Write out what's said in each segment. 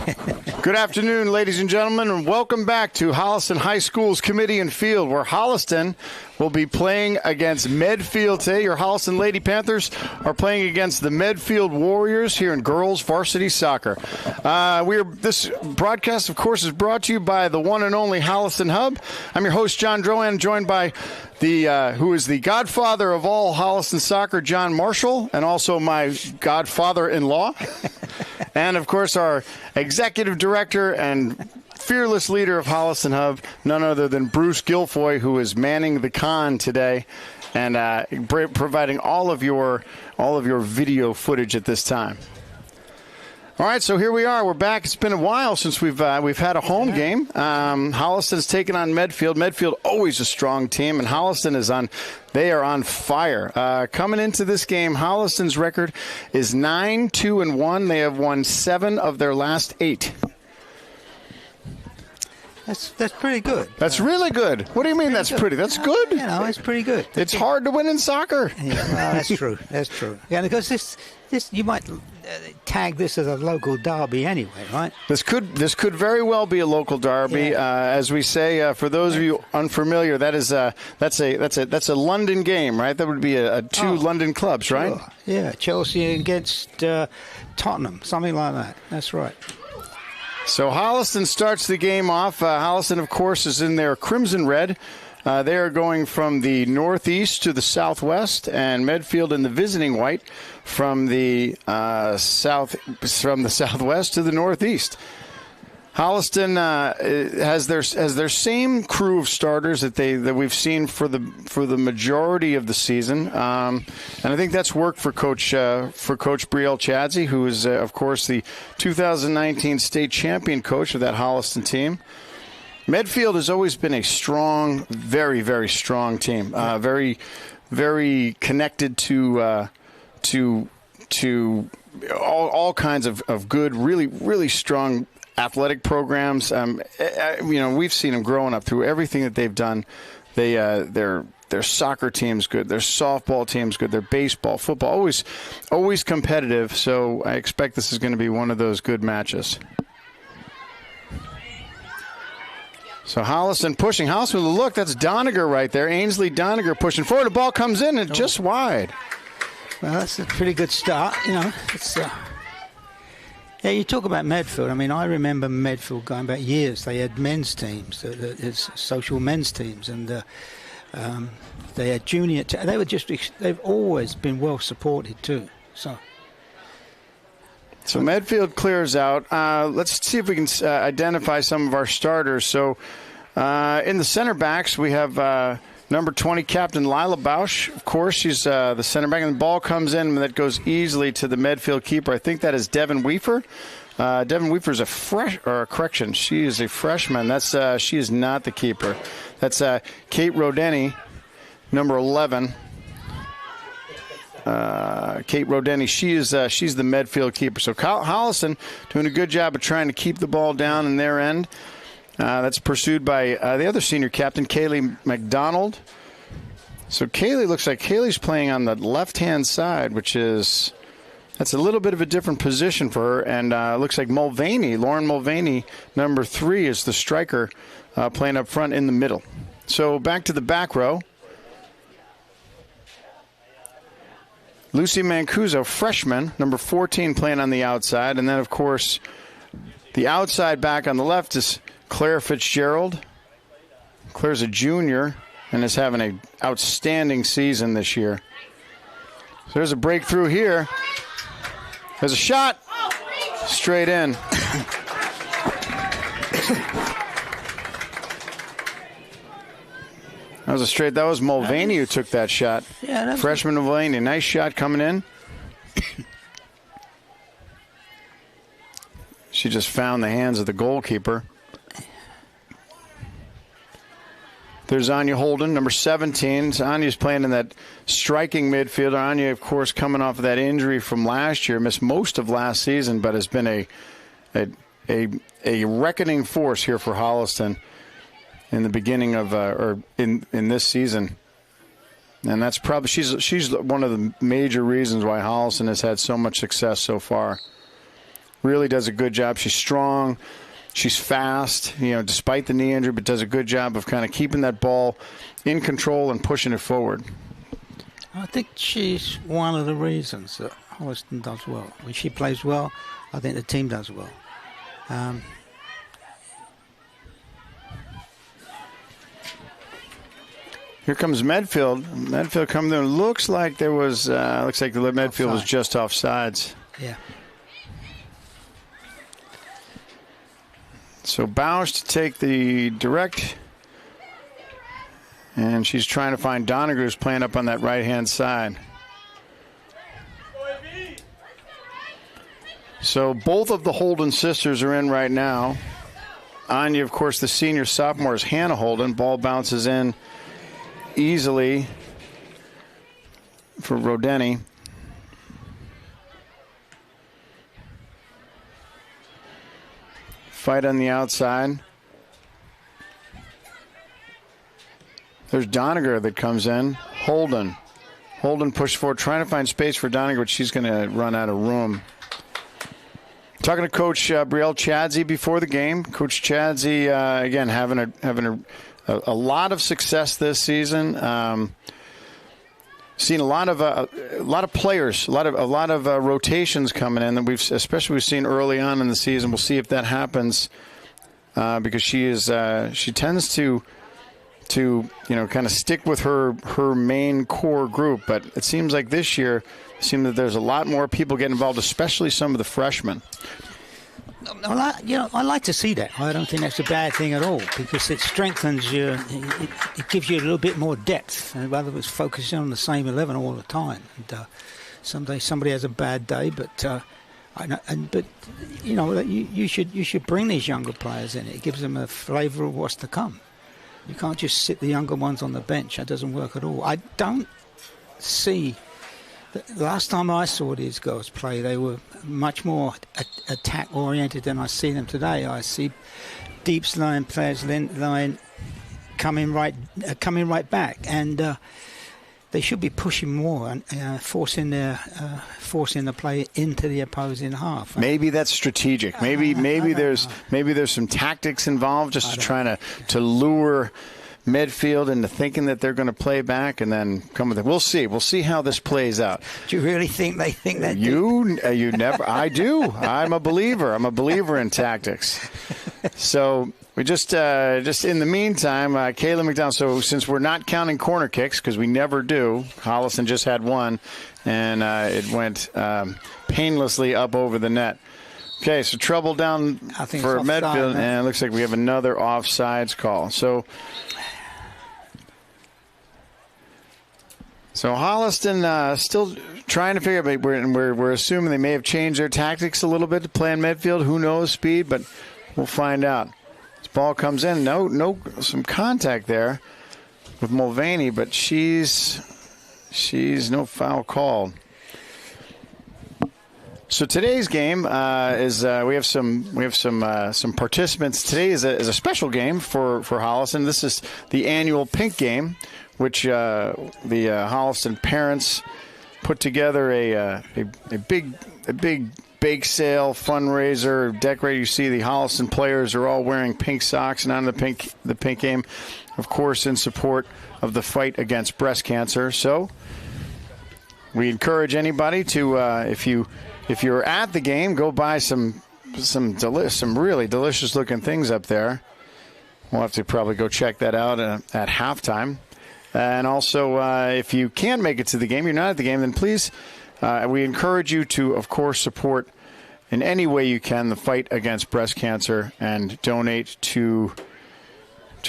Good afternoon, ladies and gentlemen, and welcome back to Holliston High School's Kamitian Field, where Holliston will be playing against Medfield today. Your Holliston Lady Panthers are playing against the Medfield Warriors here in girls varsity soccer. This broadcast, of course, is brought to you by the one and only Holliston Hub. I'm your host, John Drohan, joined by who is the godfather of all Holliston soccer, John Marshall, and also my godfather-in-law. And, of course, our executive director and fearless leader of Holliston Hub, none other than Bruce Guilfoy, who is manning the con today and providing all of your video footage at this time. All right, so here we are. We're back. It's been a while since we've had a home game. Holliston's taken on Medfield. Medfield always a strong team, and Holliston they are on fire. Coming into this game, Holliston's record is 9-2-1. They have won 7 of their last 8. That's pretty good. That's really good. What do you mean that's pretty? That's good? You know, it's pretty good. It's hard to win in soccer. Yeah, well, that's true. That's true. Yeah, because this you might tag this as a local derby anyway, right? This could very well be a local derby. Yeah. As we say, for those of you unfamiliar, that's a London game, right? That would be two London clubs, right? Sure. Yeah, Chelsea against Tottenham, something like that. That's right. So Holliston starts the game off. Holliston, of course, is in their crimson red. They are going from the northeast to the southwest, and Medfield in the visiting white from the southwest to the northeast. Holliston has their same crew of starters that we've seen for the majority of the season, and I think that's worked for Coach Brielle Chadsey, who is of course the 2019 state champion coach of that Holliston team. Medfield has always been a strong, very, very strong team. Very, very connected to all kinds of good, really, really strong athletic programs. We've seen them growing up through everything that they've done. Their soccer team's good. Their softball team's good. Their baseball, football, always competitive. So I expect this is going to be one of those good matches. So Holliston pushing. Holliston with a look. That's Doniger right there. Ainsley Doniger pushing forward. The ball comes in and just wide. Well, that's a pretty good start. You know, it's. Yeah, you talk about Medfield. I mean, I remember Medfield going back years. They had men's teams, social men's teams, and they had junior. They've always been well supported too. So Medfield clears out. Let's see if we can identify some of our starters. So in the center backs, we have number 20, Captain Lila Bausch. Of course, she's the center back, and the ball comes in, and that goes easily to the Medfield keeper. I think that is Devin Weaver. Devin Weaver is she is a freshman. She is not the keeper. That's Kate Rodeni, number 11. Kate Rodeni, she's the Medfield keeper. So Holliston doing a good job of trying to keep the ball down in their end. That's pursued by the other senior captain, Kaylee McDonald. So looks like Kaylee's playing on the left-hand side, that's a little bit of a different position for her. And looks like Lauren Mulvaney, number 3, is the striker playing up front in the middle. So back to the back row. Lucy Mancuso, freshman, number 14, playing on the outside. And then, of course, the outside back on the left is Claire Fitzgerald. Claire's a junior and is having an outstanding season this year. So there's a breakthrough here. There's a shot. Straight in. That was Mulvaney who took that shot. Yeah, freshman Mulvaney. Nice shot coming in. She just found the hands of the goalkeeper. There's Anya Holden, number 17. Anya's playing in that striking midfield. Anya, of course, coming off of that injury from last year, missed most of last season, but has been a reckoning force here for Holliston in the beginning of in this season. And that's probably she's one of the major reasons why Holliston has had so much success so far. really does a good job. She's strong. She's fast, despite the knee injury, but does a good job of kind of keeping that ball in control and pushing it forward. I think she's one of the reasons that Holliston does well. When she plays well, I think the team does well. Here comes Medfield. Medfield coming there. Looks like the Medfield was just off sides. Yeah. So Bausch to take the direct. And she's trying to find Doniger, who's playing up on that right-hand side. So both of the Holden sisters are in right now. Anya, of course, the senior sophomore, is Hannah Holden. Ball bounces in easily for Rodeni. Fight on the outside. There's Doniger that comes in. Holden pushed forward, trying to find space for Doniger, but she's going to run out of room. Talking to Coach Brielle Chadsey before the game. Coach Chadsey, again, having a lot of success this season. Seen a lot of players, a lot of rotations coming in that we've seen early on in the season. We'll see if that happens because she tends to kind of stick with her main core group. But it seems like this year, that there's a lot more people getting involved, especially some of the freshmen. I like to see that. I don't think that's a bad thing at all because it strengthens you. It gives you a little bit more depth rather than focusing on the same 11 all the time. And someday somebody has a bad day, but you should bring these younger players in. It gives them a flavour of what's to come. You can't just sit the younger ones on the bench. That doesn't work at all. I don't see. The last time I saw these girls play, they were much more attack-oriented than I see them today. I see deep line players coming right back, and they should be pushing more and forcing the play into the opposing half. Maybe that's strategic. Maybe there's some tactics involved, just trying to lure Medfield into thinking that they're going to play back and then come with it. We'll see. We'll see how this plays out. Do you really think they think that? You never. I do. I'm a believer. I'm a believer in tactics. So we just in the meantime, Kayla McDonald. So since we're not counting corner kicks because we never do, Holliston just had one, and it went painlessly up over the net. Okay, so trouble down for Medfield, and it looks like we have another offsides call. So Holliston still trying to figure out, we're assuming they may have changed their tactics a little bit to play in Medfield. Who knows speed, but we'll find out. This ball comes in. No, some contact there with Mulvaney, but she's no foul called. So today's game is we have some participants. Today is a special game for Holliston. This is the annual Pink Game, which the Holliston parents put together a big bake sale fundraiser decorated. You see the Holliston players are all wearing pink socks and on the pink game, of course, in support of the fight against breast cancer. So we encourage anybody to if you're at the game, go buy some really delicious looking things up there. We'll have to probably go check that out at halftime. And also, if you can't make it to the game, you're not at the game, then please, we encourage you to, of course, support in any way you can the fight against breast cancer and donate to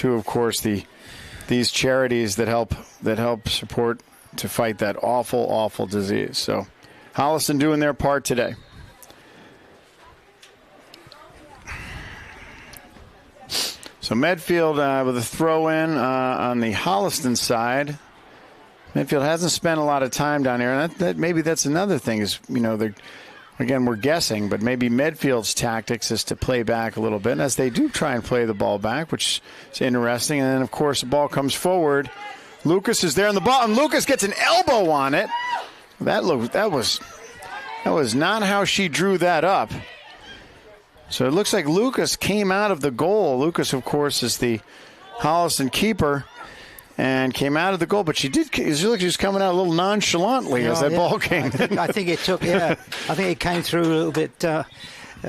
of course, these charities that help support to fight that awful, awful disease. So, Holliston doing their part today. So Medfield with a throw-in on the Holliston side. Medfield hasn't spent a lot of time down here, and maybe that's another thing is, again, we're guessing, but maybe Medfield's tactics is to play back a little bit, as they do try and play the ball back, which is interesting. And then, of course, the ball comes forward. Lucas is there on the ball, and Lucas gets an elbow on it. That was not how she drew that up. So it looks like Lucas came out of the goal. Lucas, of course, is the Holliston keeper, and came out of the goal. But she looked like she was coming out a little nonchalantly as that ball came in. I think it took, I think it came through a little bit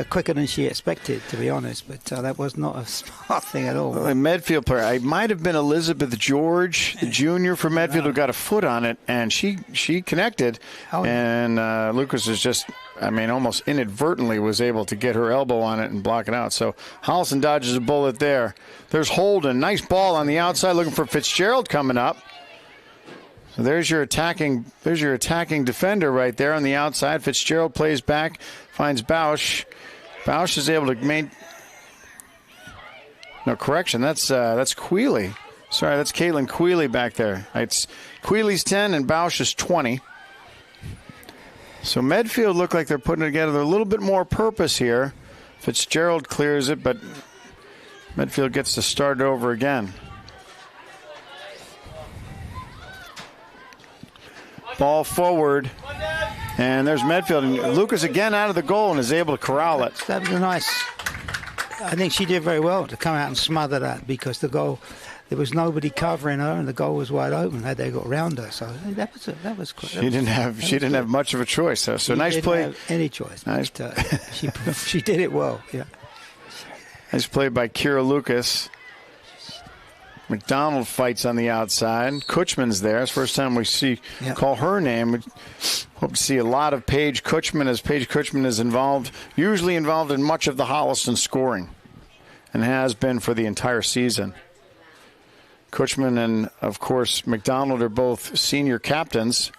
quicker than she expected, to be honest. But that was not a smart thing at all. Well, a Medfield player, it might have been Elizabeth George, the junior from Medfield, who got a foot on it, and she connected. And Lucas is just, almost inadvertently was able to get her elbow on it and block it out. So Holliston dodges a bullet there. There's Holden. Nice ball on the outside, looking for Fitzgerald coming up. So there's your attacking defender right there on the outside. Fitzgerald plays back, finds Bausch. Bausch is able to no, correction. That's Queeley. Sorry, that's Caitlin Queeley back there. It's Queeley's 10 and Bausch is 20. So Medfield look like they're putting together a little bit more purpose here. Fitzgerald clears it, but Medfield gets to start it over again. Ball forward, and there's Medfield. And Lucas again out of the goal and is able to corral it. That was a nice. I think she did very well to come out and smother that, because the goal, there was nobody covering her, and the goal was wide open had they got round her. So that was quite. She didn't have much of a choice. So nice play. Didn't have any choice. Nice. But, she did it well. Yeah. Nice play by Kira Lucas. McDonald fights on the outside. Kutchman's there. It's the first time we call her name. We hope to see a lot of Paige Kutchman, as Paige Kutchman is usually involved in much of the Holliston scoring, and has been for the entire season. Kutchman and, of course, McDonald are both senior captains,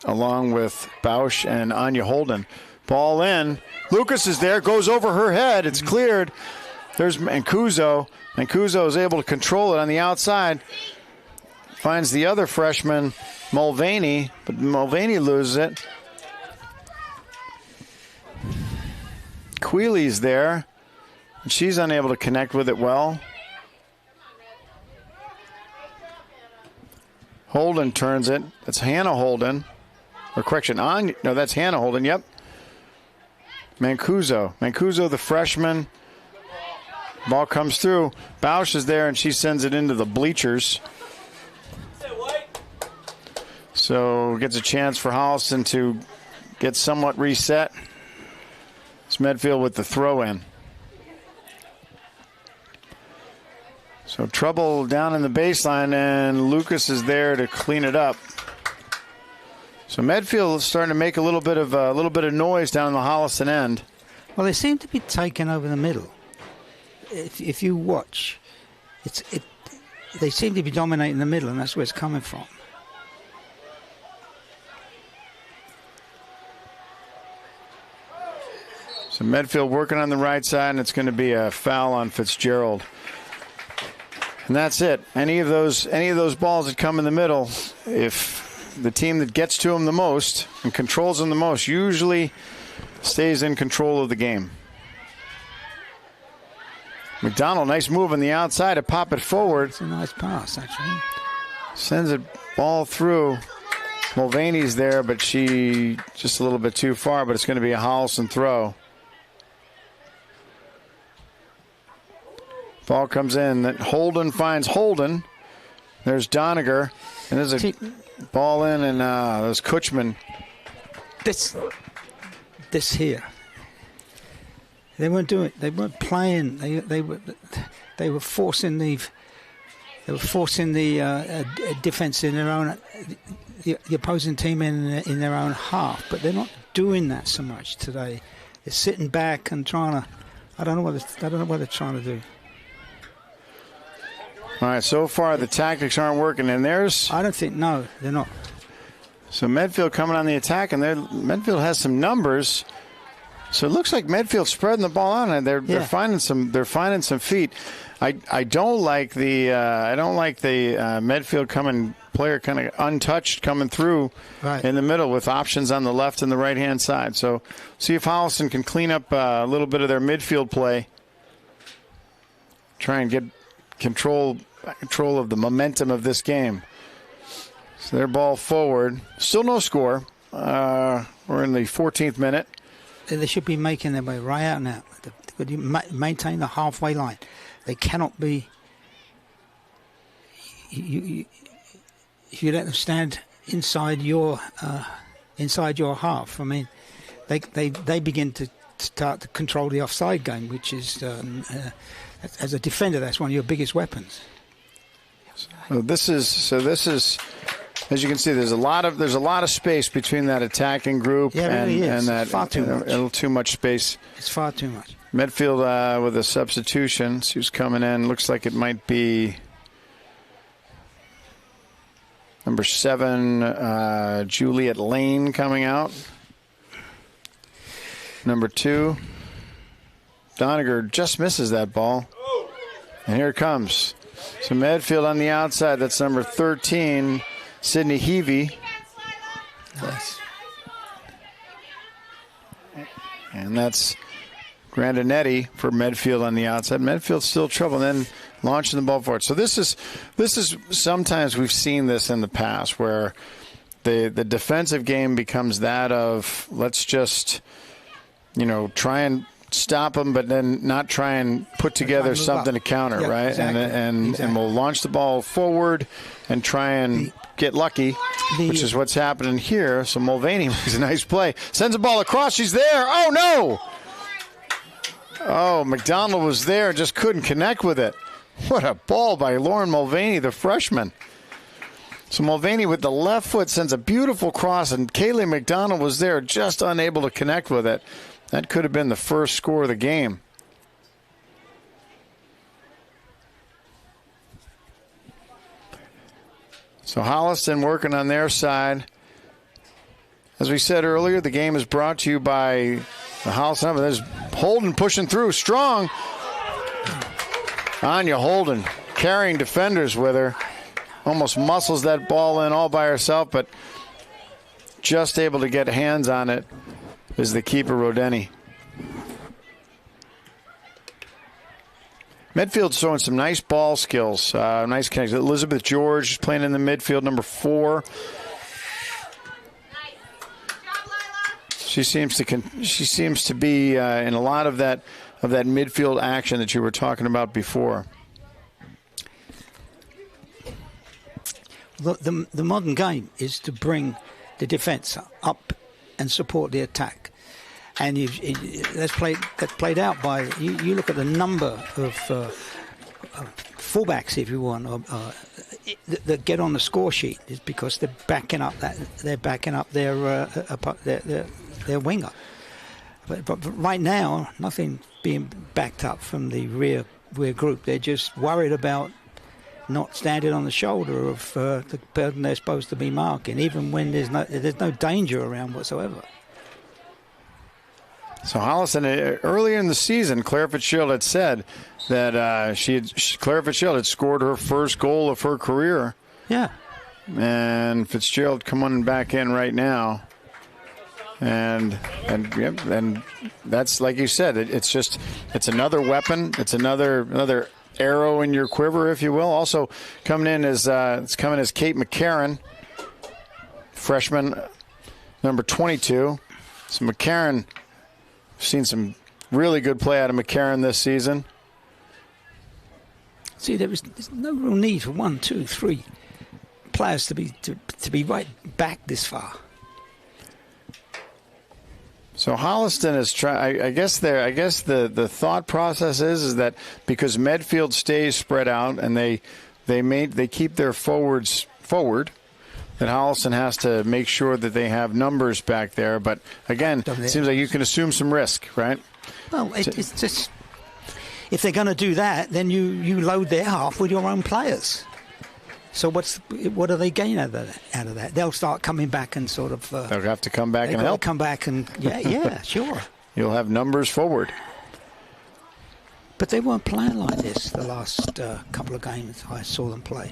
along with Bausch and Anya Holden. Ball in. Lucas is there. Goes over her head. It's cleared. There's Mancuso. Mancuso is able to control it on the outside. Finds the other freshman, Mulvaney, but Mulvaney loses it. Queeley's there, and she's unable to connect with it well. Holden turns it. That's Hannah Holden. Or correction, no, that's Hannah Holden, yep. Mancuso, the freshman. Ball comes through. Bausch is there, and she sends it into the bleachers. So gets a chance for Holliston to get somewhat reset. It's Medfield with the throw-in. So trouble down in the baseline, and Lucas is there to clean it up. So Medfield is starting to make a little bit of noise down the Holliston end. Well, they seem to be taking over the middle. If you watch, they seem to be dominating the middle, and that's where it's coming from. So Medfield working on the right side, and it's going to be a foul on Fitzgerald. And that's it. Any of those balls that come in the middle, if the team that gets to them the most and controls them the most usually stays in control of the game. McDonald, nice move on the outside to pop it forward. It's a nice pass, actually. Sends it ball through. Mulvaney's there, but she just a little bit too far, but it's going to be a Holliston throw. Ball comes in. Holden finds Holden. There's Doniger. And there's a ball in, and there's Kutchman. This here. They weren't doing. They weren't playing. They were forcing the defense in their own, the opposing team in their own half. But they're not doing that so much today. They're sitting back and trying to. I don't know what they're trying to do. All right. So far, the tactics aren't working, and there's. I don't think. No, they're not. So Medfield coming on the attack, and Medfield has some numbers. So it looks like Medfield spreading the ball on, and they're finding some feet. I don't like the Medfield player kind of untouched coming through in the middle with options on the left and the right hand side. So see if Holliston can clean up a little bit of their midfield play. Try and get control of the momentum of this game. So their ball forward. Still no score. We're in the 14th minute. They should be making their way right out now. They maintain the halfway line. They cannot be. You let them stand inside your half. I mean, they begin to start to control the offside game, which is as a defender, that's one of your biggest weapons. Well, this is as you can see, there's a lot of space between that attacking group and that far too much. A little too much space. It's far too much. Medfield with a substitution. See who's coming in. Looks like it might be number 7, Juliet Lane coming out. Number 2, Doniger just misses that ball. And here it comes. So Medfield on the outside. That's number 13, Sydney Heavey. Nice. And that's Grandinetti for Medfield on the outside. Medfield's still trouble, and then launching the ball forward. So this is sometimes we've seen this in the past where the defensive game becomes that of let's just try and stop them, but then not try and put together something to counter, right? Exactly. And we'll launch the ball forward and try and get lucky, which is what's happening here. So Mulvaney makes a nice play. Sends the ball across. She's there. Oh, no. Oh, McDonald was there, just couldn't connect with it. What a ball by Lauren Mulvaney, the freshman. So Mulvaney with the left foot sends a beautiful cross, and Kaylee McDonald was there, just unable to connect with it. That could have been the first score of the game. So Holliston working on their side. As we said earlier, the game is brought to you by the Holliston. There's Holden pushing through, strong. Anya Holden carrying defenders with her. Almost muscles that ball in all by herself, but just able to get hands on it is the keeper, Rodeni. Medfield's showing some nice ball skills, nice connection. Elizabeth George is playing in the midfield, number 4. She seems to be in a lot of that midfield action that you were talking about before. The modern game is to bring the defence up and support the attack, and that's played out by you look at the number of fullbacks, if you want, that get on the score sheet is because they're backing up their winger. But right now, nothing being backed up from the rear group. They're just worried about not standing on the shoulder of the person they're supposed to be marking, even when there's no danger around whatsoever. So Holliston, earlier in the season, Claire Fitzgerald had said that Claire Fitzgerald had scored her first goal of her career. Yeah. And Fitzgerald coming back in right now. And that's like you said, it's another weapon. It's another arrow in your quiver, if you will. Also coming in is Kate McCarran, freshman, number 22. So McCarran, seen some really good play out of McCarran this season. See, there's no real need for 1, 2, 3 players to be right back this far. So Holliston is trying. I guess the thought process is that because Medfield stays spread out and they keep their forwards forward, that Holliston has to make sure that they have numbers back there. But again, it seems like you can assume some risk, right? Well, it's just if they're going to do that, then you load their half with your own players. So what do they gain out of that? They'll start coming back and sort of. They'll have to come back and help. Come back and yeah, sure. You'll have numbers forward. But they weren't playing like this the last couple of games I saw them play.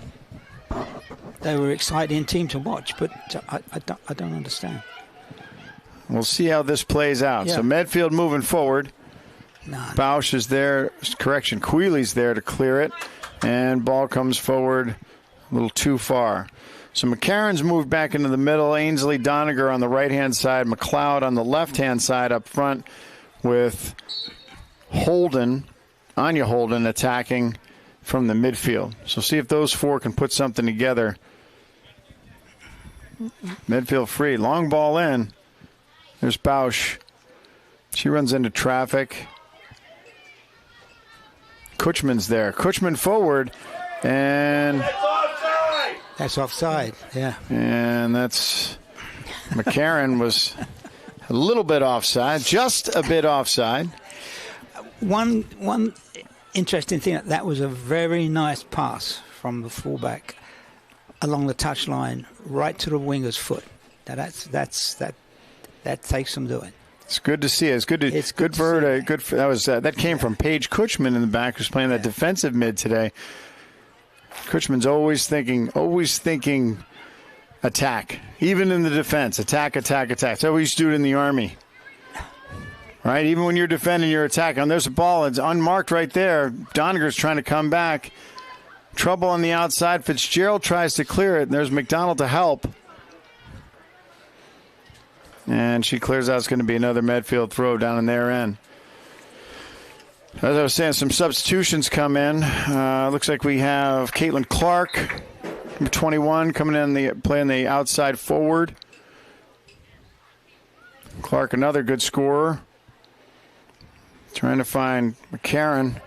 They were exciting team to watch, but I don't understand. We'll see how this plays out. Yeah. So Medfield moving forward. No. Bausch is there. Correction, Queeley's there to clear it. And ball comes forward a little too far. So McCarron's moved back into the middle. Ainsley Doniger on the right-hand side. McLeod on the left-hand side up front with Anya Holden attacking from the midfield. So see if those four can put something together. Medfield free. Long ball in. There's Bausch. She runs into traffic. Kutchman's there. Kutchman forward. And that's offside, yeah. And that's McCarron was a little bit offside, just a bit offside. One interesting thing, that was a very nice pass from the fullback along the touchline right to the winger's foot. Now that takes some doing. It's good to see. It's good for her. That came from Paige Kutchman in the back, who's playing that defensive mid today. Kutchman's always thinking attack, even in the defense. Attack. That's how we used to do it in the Army. Right? Even when you're defending, you're attacking. And there's a ball. It's unmarked right there. Doniger's trying to come back. Trouble on the outside. Fitzgerald tries to clear it, and there's McDonald to help. And she clears out. It's going to be another Medfield throw down in their end. As I was saying, some substitutions come in. Looks like we have Caitlin Clark, number 21, coming in playing the outside forward. Clark, another good scorer. Trying to find McCarron.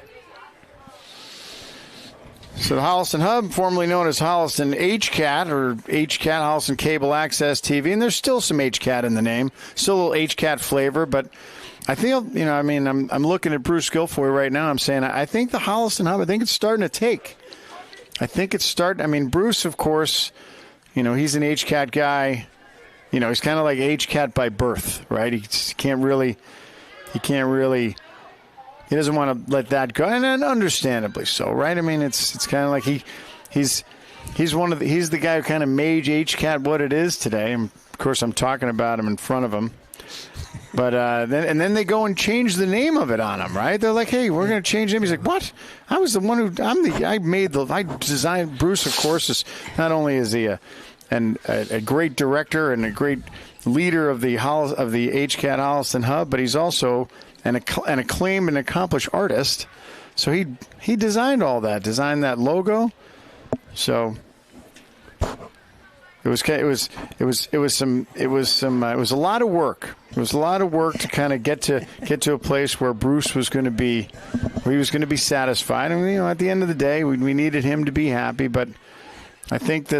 So the Holliston Hub, formerly known as Holliston HCAT, or HCAT, Holliston Cable Access TV, and there's still some HCAT in the name, still a little HCAT flavor, but I feel, I'm looking at Bruce Guilfoyle right now. I'm saying I think the Holliston Hub, I think it's starting to take. Bruce, of course, he's an HCAT guy. He's kind of like HCAT by birth, right? He doesn't want to let that go, and understandably so, right? It's kind of like he's the guy who kind of made HCAT what it is today. And of course, I'm talking about him in front of him. But then they go and change the name of it on him, right? They're like, "Hey, we're going to change the name." He's like, "What? I was the one I designed." Bruce, of course, is not only is he a great director and a great leader of the HCAT Holliston Hub, but he's also an acclaimed and accomplished artist. So he designed all that, designed that logo. So it was a lot of work. It was a lot of work to kind of get to a place where Bruce was going to be, where he was going to be satisfied. And at the end of the day, we needed him to be happy. But I think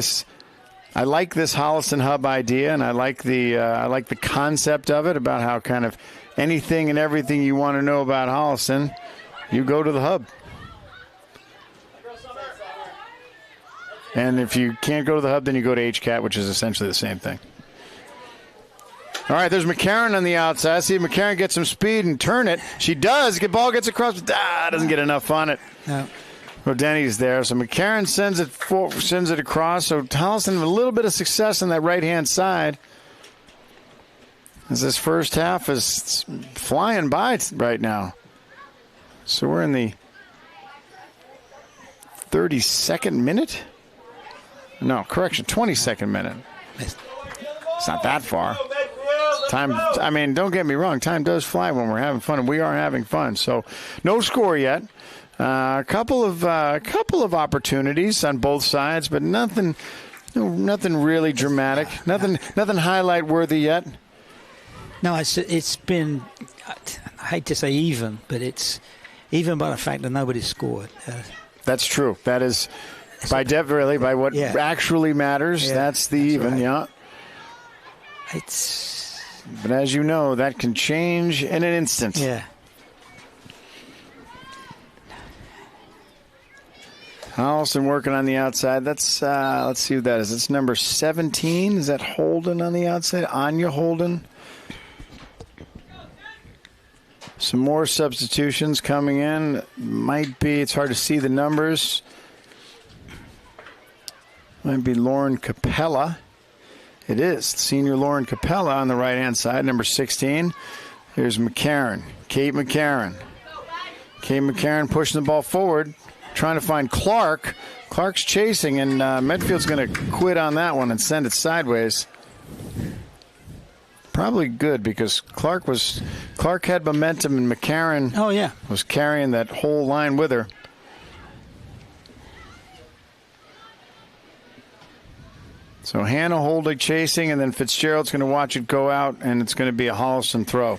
I like this Holliston Hub idea, and I like the concept of it, about how kind of anything and everything you want to know about Holliston, you go to the Hub. And if you can't go to the Hub, then you go to HCAT, which is essentially the same thing. All right, there's McCarron on the outside. See if McCarron gets some speed and turn it. She does. The ball gets across. Doesn't get enough on it. No. Well, Denny's there. So McCarron sends it across. So Holliston with a little bit of success on that right-hand side. As this first half is flying by right now. So we're in the 32nd minute? No, correction, 22nd minute. It's not that far. Time, don't get me wrong, time does fly when we're having fun, and we are having fun. So no score yet. A couple of opportunities on both sides, but nothing really dramatic. Nothing highlight worthy yet. No, it's been, I hate to say even, but it's even by the fact that nobody's scored. That's true. That is by what actually matters. Yeah, that's the even. Right. Yeah. But as you know, that can change in an instant. Yeah. Holliston working on the outside. That's let's see who that is. It's number 17. Is that Holden on the outside? Anya Holden. Some more substitutions coming in. It's hard to see the numbers. Might be Lauren Capella. It is. Senior Lauren Capella on the right-hand side, number 16. Here's McCarron. Kate McCarron. Kate McCarron pushing the ball forward. trying to find Clark. Clark's chasing, and Medfield's going to quit on that one and send it sideways. Probably good because Clark had momentum, and McCarron was carrying that whole line with her. So Hannah Holding chasing, and then Fitzgerald's going to watch it go out, and it's going to be a Holliston throw.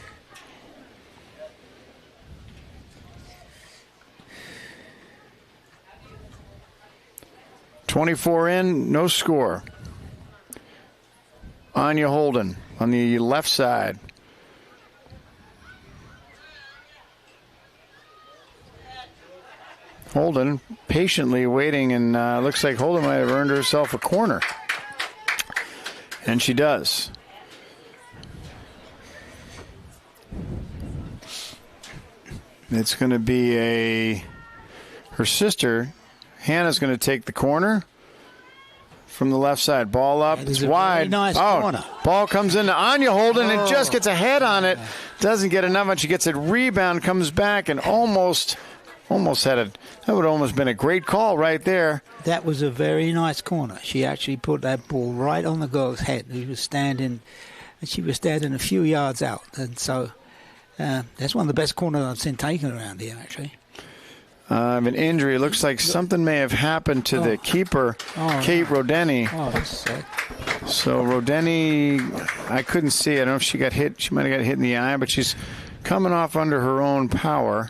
.24 in, no score. Anya Holden on the left side. Holden patiently waiting, and looks like Holden might have earned herself a corner. And she does. It's going to be her sister, Hannah's going to take the corner from the left side. Ball up, it's wide. Nice corner. Ball comes into Anya Holden and just gets a head on it. Doesn't get enough, and she gets a rebound, comes back, and almost had it. That would almost been a great call right there. That was a very nice corner. She actually put that ball right on the girl's head. She was standing a few yards out, and so that's one of the best corners I've seen taken around here, actually. An injury. It looks like something may have happened to the keeper, Kate Rodeni. Oh, that's sad. So Rodeni, I couldn't see. I don't know if she got hit. She might have got hit in the eye, but she's coming off under her own power.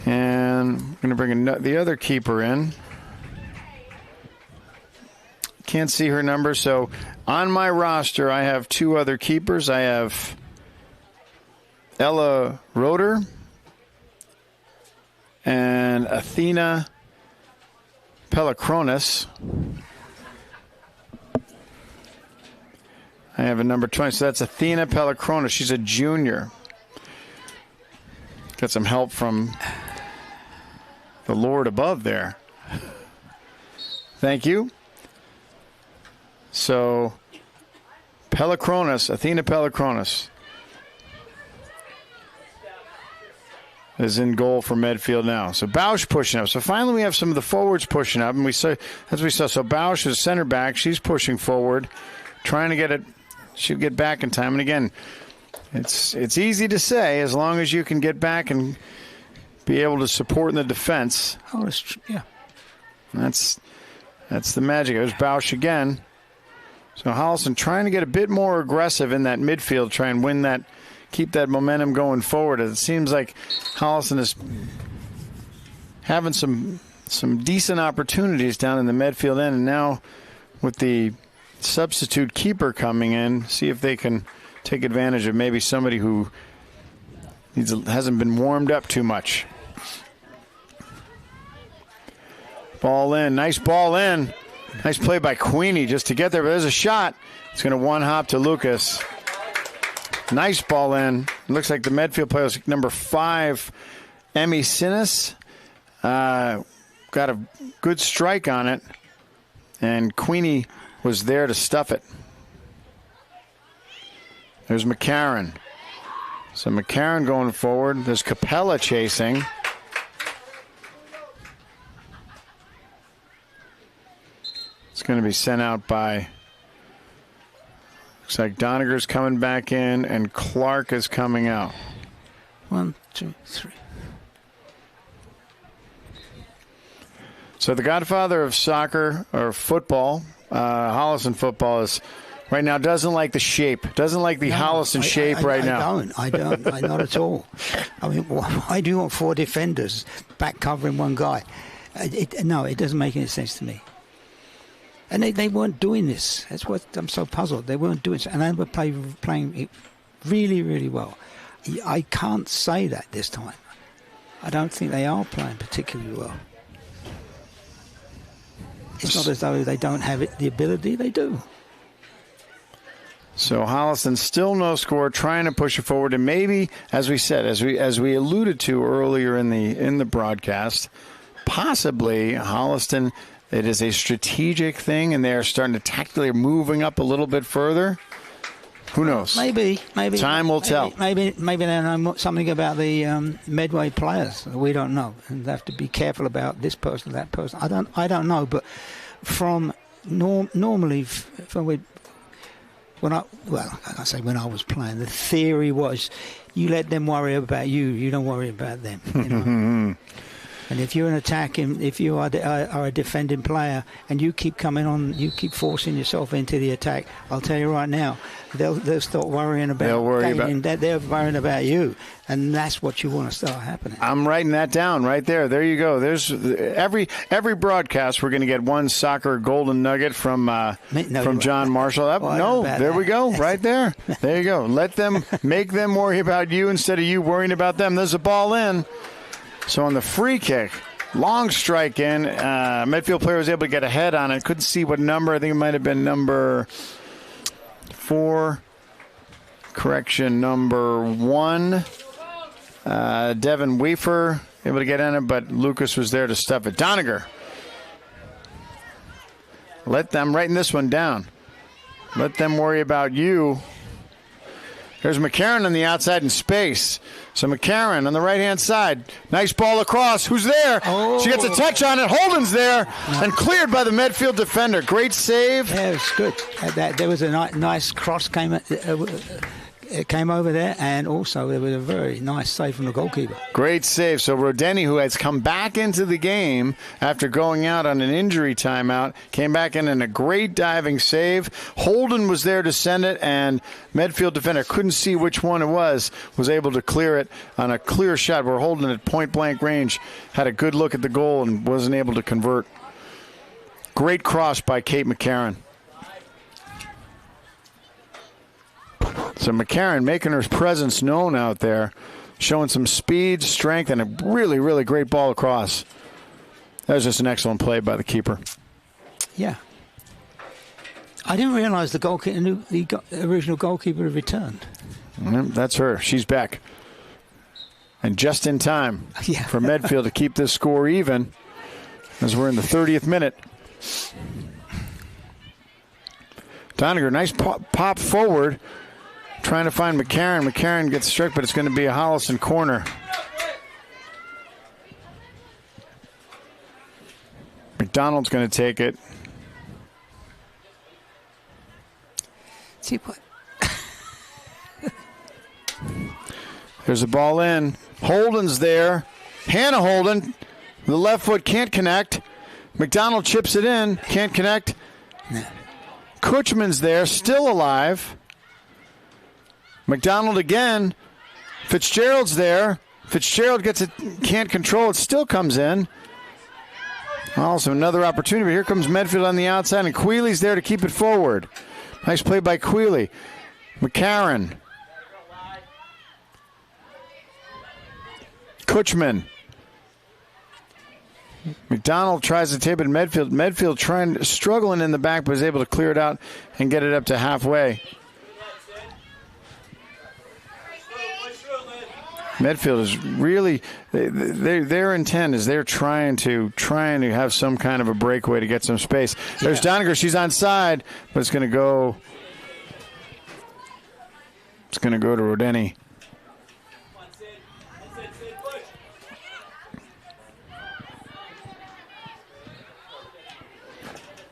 And I'm going to bring the other keeper in. Can't see her number. So on my roster, I have two other keepers. I have Ella Roeder and Athena Pelakronis. I have a number 20, so that's Athena Pelakronis. She's a junior. Got some help from the Lord above there. Thank you. So, Athena Pelakronis is in goal for Medfield now. So Bausch pushing up. So finally we have some of the forwards pushing up. And so Bausch is center back. She's pushing forward, trying to get it. She'll get back in time. And again, it's easy to say as long as you can get back and be able to support in the defense. Oh, yeah. That's the magic. There's Bausch again. So Holliston trying to get a bit more aggressive in that midfield, try and win that, keep that momentum going forward. It seems like Holliston is having some decent opportunities down in the Medfield end, and now with the substitute keeper coming in, see if they can take advantage of maybe somebody who hasn't been warmed up too much. Ball in. Nice ball in. Nice play by Queenie just to get there. But there's a shot. It's going to one-hop to Lucas. Nice ball in. It looks like the Medfield player was number 5, Emmy Sinis. Got a good strike on it. And Queenie was there to stuff it. There's McCarron. So McCarron going forward. There's Capella chasing. It's going to be sent out by, looks like Doniger's coming back in and Clark is coming out. 1, 2, 3. So the godfather of soccer or football, Holliston football, is right now doesn't like the shape, doesn't like the Holliston shape right now. I don't, not at all. I mean, why do you want 4 defenders back covering one guy? It doesn't make any sense to me. And they weren't doing this. That's what I'm so puzzled. They weren't doing it. And they were playing it really, really well. I can't say that this time. I don't think they are playing particularly well. It's not as though they don't have the ability. They do. So Holliston still no score, trying to push it forward. And maybe, as we said, as we alluded to earlier in the broadcast, possibly Holliston, it is a strategic thing, and they are starting to tactically moving up a little bit further. Who knows? Maybe. Time will tell. Maybe they know something about the Medway players. We don't know, and they have to be careful about this person, that person. I don't know, but from normally when I was playing, the theory was you let them worry about you. You don't worry about them. You know? And if you're an attacking, if you are a defending player and you keep coming on, you keep forcing yourself into the attack, I'll tell you right now, they'll start worrying about they're worrying about you, and that's what you want to start happening. I'm writing that down right there. There you go. There's every broadcast we're going to get one soccer golden nugget from John Marshall. There we go. Right there. There you go. Make them worry about you instead of you worrying about them. There's a ball in. So on the free kick, long strike in. Medfield player was able to get a head on it. Couldn't see what number. I think it might have been number 4. Correction, number 1. Devin Weaver able to get in it, but Lucas was there to stuff it. Doniger. Let them writing this one down. Let them worry about you. There's McCarron on the outside in space. So McCarron on the right-hand side. Nice ball across. Who's there? Oh. She gets a touch on it. Holden's there and cleared by the Medfield defender. Great save. Yeah, it was good. There was a nice cross came over there, and also there was a very nice save from the goalkeeper. Great save. So Rodeni, who has come back into the game after going out on an injury timeout, came back in a great diving save. Holden was there to send it, and Medfield defender couldn't see which one it was able to clear it on a clear shot where Holden at point-blank range had a good look at the goal and wasn't able to convert. Great cross by Kate McCarron. So McCarron making her presence known out there, showing some speed, strength, and a really, really great ball across. That was just an excellent play by the keeper. Yeah. I didn't realize the original goalkeeper had returned. That's her. She's back. And just in time for Medfield to keep this score even as we're in the 30th minute. Doniger, nice pop forward. Trying to find McCarron. McCarron gets struck, but it's going to be a Holliston corner. McDonald's going to take it. See what? There's a ball in. Holden's there. Hannah Holden. The left foot can't connect. McDonald chips it in. Can't connect. No. Kutchman's there. Still alive. McDonald again. Fitzgerald's there. Fitzgerald gets it, can't control it, still comes in. Also another opportunity. Here comes Medfield on the outside, and Queeley's there to keep it forward. Nice play by Queeley. McCarron. Kutchman. McDonald tries to tape it. Medfield struggling in the back, but is able to clear it out and get it up to halfway. Medfield is really their intent is they're trying to have some kind of a breakaway to get some space. There's Doniger, she's onside, but it's going to go to Rodeni.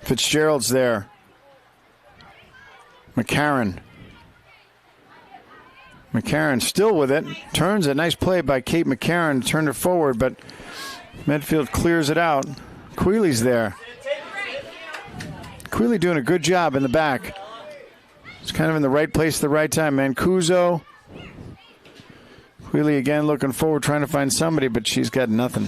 Fitzgerald's there. McCarron still with it. Turns it. Nice play by Kate McCarron. Turned it forward, but Medfield clears it out. Queeley's there. Queeley doing a good job in the back. It's kind of in the right place at the right time. Mancuso. Queeley again looking forward, trying to find somebody, but she's got nothing.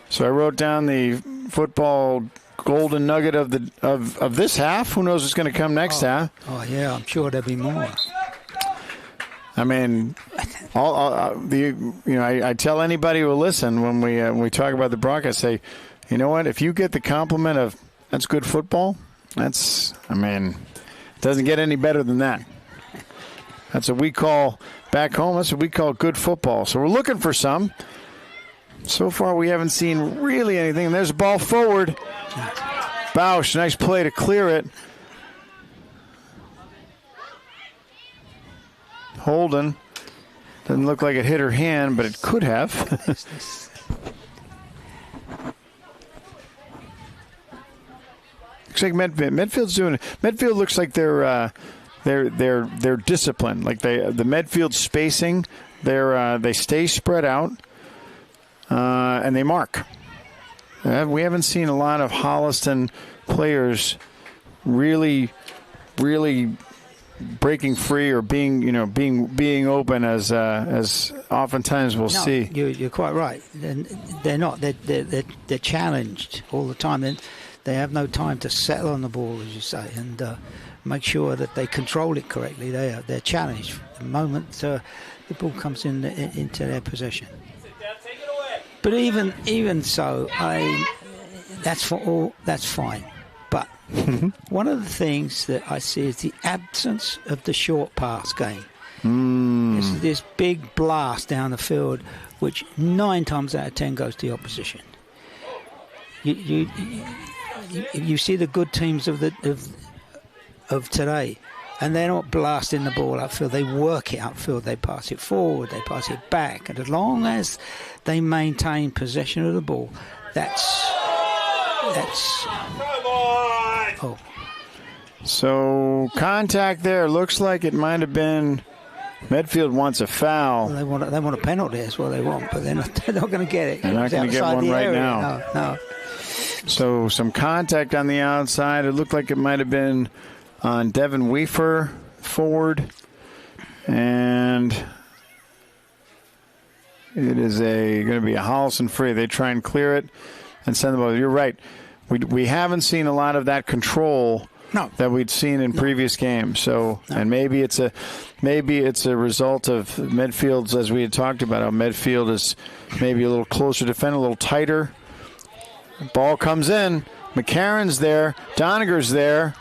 So I wrote down the football golden nugget of this half. Who knows what's going to come next half? Oh yeah, I'm sure there'll be more. I mean, I tell anybody who will listen when we talk about the broadcast, say, you know what? If you get the compliment of that's good football, it doesn't get any better than that. That's what we call back home. That's what we call good football. So we're looking for some. So far, we haven't seen really anything. And there's a ball forward. Bausch, nice play to clear it. Holden. Doesn't look like it hit her hand, but it could have. Looks like Medfield's doing it. Medfield looks like they're disciplined. Like the Medfield spacing, they stay spread out, and they mark. We haven't seen a lot of Holliston players really breaking free or being open as oftentimes we'll see. You're quite right. They're not. They're challenged all the time. They have no time to settle on the ball, as you say, and make sure that they control it correctly. They're challenged the moment the ball comes into their possession. But even so, that's fine. But one of the things that I see is the absence of the short pass game. It's this big blast down the field, which 9 times out of 10 goes to the opposition. You see the good teams of today, and they're not blasting the ball upfield. They work it upfield. They pass it forward. They pass it back. And as long as they maintain possession of the ball, that's. Oh. So contact there. Looks like it might have been. Medfield wants a foul. Well, they want a penalty. That's what they want, but they're not going to get it. They're not going to get one right now. No. So some contact on the outside. It looked like it might have been on Devin Weefer forward. And it is going to be a Holliston free. They try and clear it and send the ball. You're right. We haven't seen a lot of that control that we'd seen in previous games. So and maybe it's a result of Medfield's, as we had talked about, how Medfield is maybe a little closer defending, a little tighter. Ball comes in. McCarron's there. Doniger's there.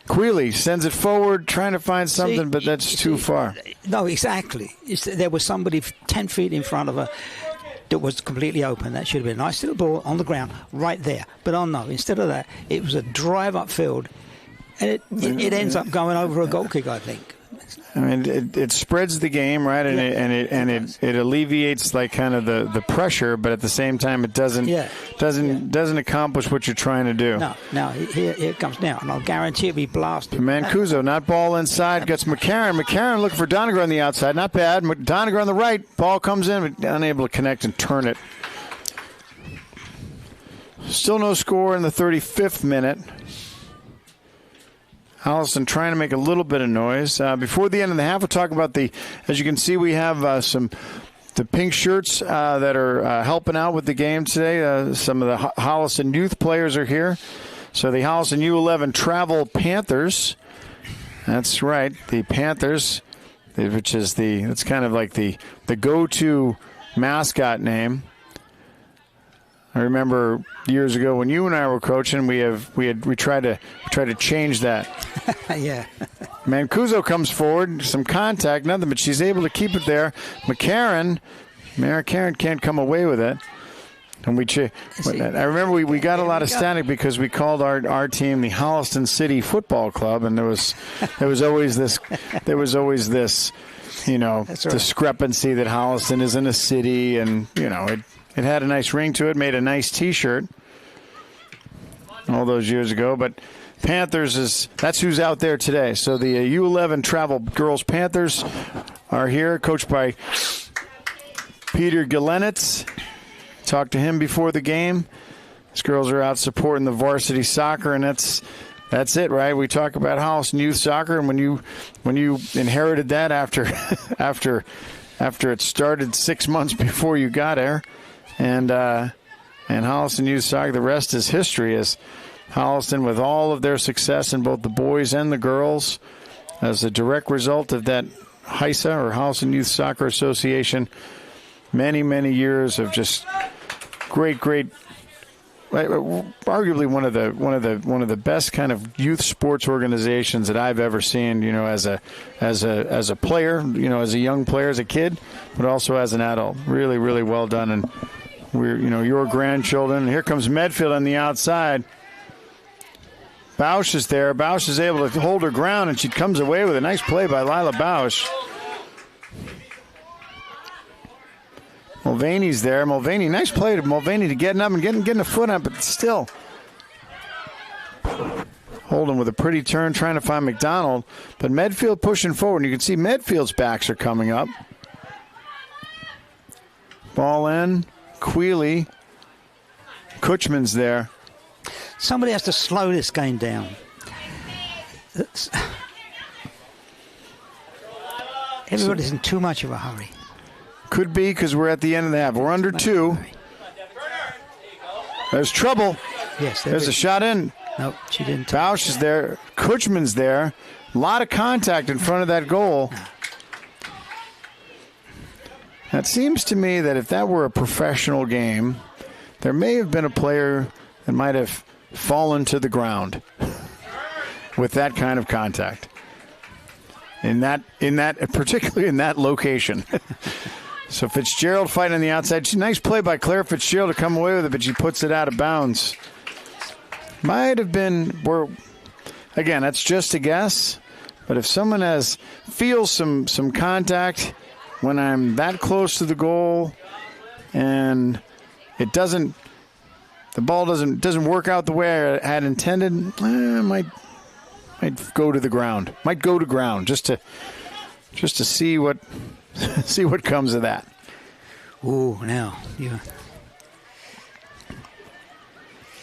Quealy sends it forward, trying to find something, but that's too far. No, exactly. There was somebody 10 feet in front of her that was completely open. That should have been a nice little ball on the ground right there. But no, instead of that, it was a drive upfield, and it ends up going over a goal kick, I think. I mean, it spreads the game, right? And it alleviates like kind of the pressure, but at the same time, it doesn't accomplish what you're trying to do. No, here it comes now, and I'll guarantee it'll be blasted. Mancuso, not ball inside, gets McCarron. McCarron looking for Doniger on the outside, not bad. Doniger on the right, ball comes in, but unable to connect and turn it. Still no score in the 35th minute. Holliston trying to make a little bit of noise. Before the end of the half, we'll talk about as you can see, we have the pink shirts that are helping out with the game today. Some of the Holliston youth players are here. So the Holliston U11 Travel Panthers. That's right, the Panthers, which is that's kind of like the go-to mascot name. I remember years ago when you and I were coaching, we tried to change that. Yeah. Mancuso comes forward, some contact, nothing, but she's able to keep it there. McCarron can't come away with it. And I remember we got a lot of static because we called our team the Holliston City Football Club, and there was always this discrepancy that Holliston isn't a city, and it had a nice ring to it, made a nice T-shirt all those years ago. But Panthers that's who's out there today. So the U11 Travel Girls Panthers are here, coached by Peter Galenitz. Talked to him before the game. These girls are out supporting the varsity soccer, and that's it, right? We talk about Holliston youth soccer, and when you inherited that after it started 6 months before you got there. And Holliston youth soccer, the rest is history. As Holliston, with all of their success in both the boys and the girls, as a direct result of that HISA, or Holliston Youth Soccer Association, many years of just great, arguably one of the best kind of youth sports organizations that I've ever seen. As a player, as a young player, as a kid, but also as an adult. Really, really well done. And we're, your grandchildren. Here comes Medfield on the outside. Bausch is there. Bausch is able to hold her ground, and she comes away with a nice play by Lila Bausch. Mulvaney's there. Mulvaney, nice play to Mulvaney to getting up and getting a foot up, but still. Holden with a pretty turn trying to find McDonald, but Medfield pushing forward. You can see Medfield's backs are coming up. Ball in. Quealy. Kutchman's there. Somebody has to slow this game down. Everybody's in too much of a hurry. Could be because we're at the end of the half. We're under 2. There's trouble. Yes, there's a shot in. Nope, she didn't. Bausch is there. Kutchman's there. A lot of contact in front of that goal. Now, it seems to me that if that were a professional game, there may have been a player that might have fallen to the ground with that kind of contact. Particularly in that location. So Fitzgerald fighting on the outside. Nice play by Claire Fitzgerald to come away with it, but she puts it out of bounds. Might have been, again, that's just a guess, but if someone feels some contact when I'm that close to the goal and the ball doesn't work out the way I had intended, might go to the ground. Might go to ground just to see what comes of that. Ooh, now yeah.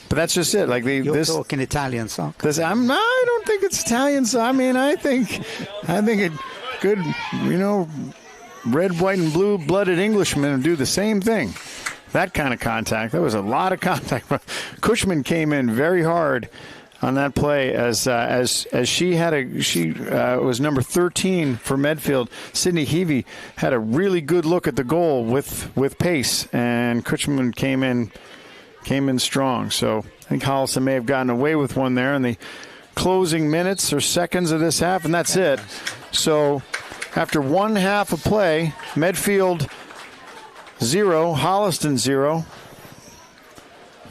But that's just it. Like You're talking Italian soccer. I don't think it's Italian. So I mean, I think a good, red, white, and blue-blooded Englishman do the same thing. That kind of contact. There was a lot of contact. Cushman came in very hard on that play as she was number 13 for Medfield. Sydney Heavey had a really good look at the goal with pace, and Cushman came in strong. So I think Holliston may have gotten away with one there in the closing minutes or seconds of this half, and that's it. So after one half of play, Medfield 0, Holliston 0.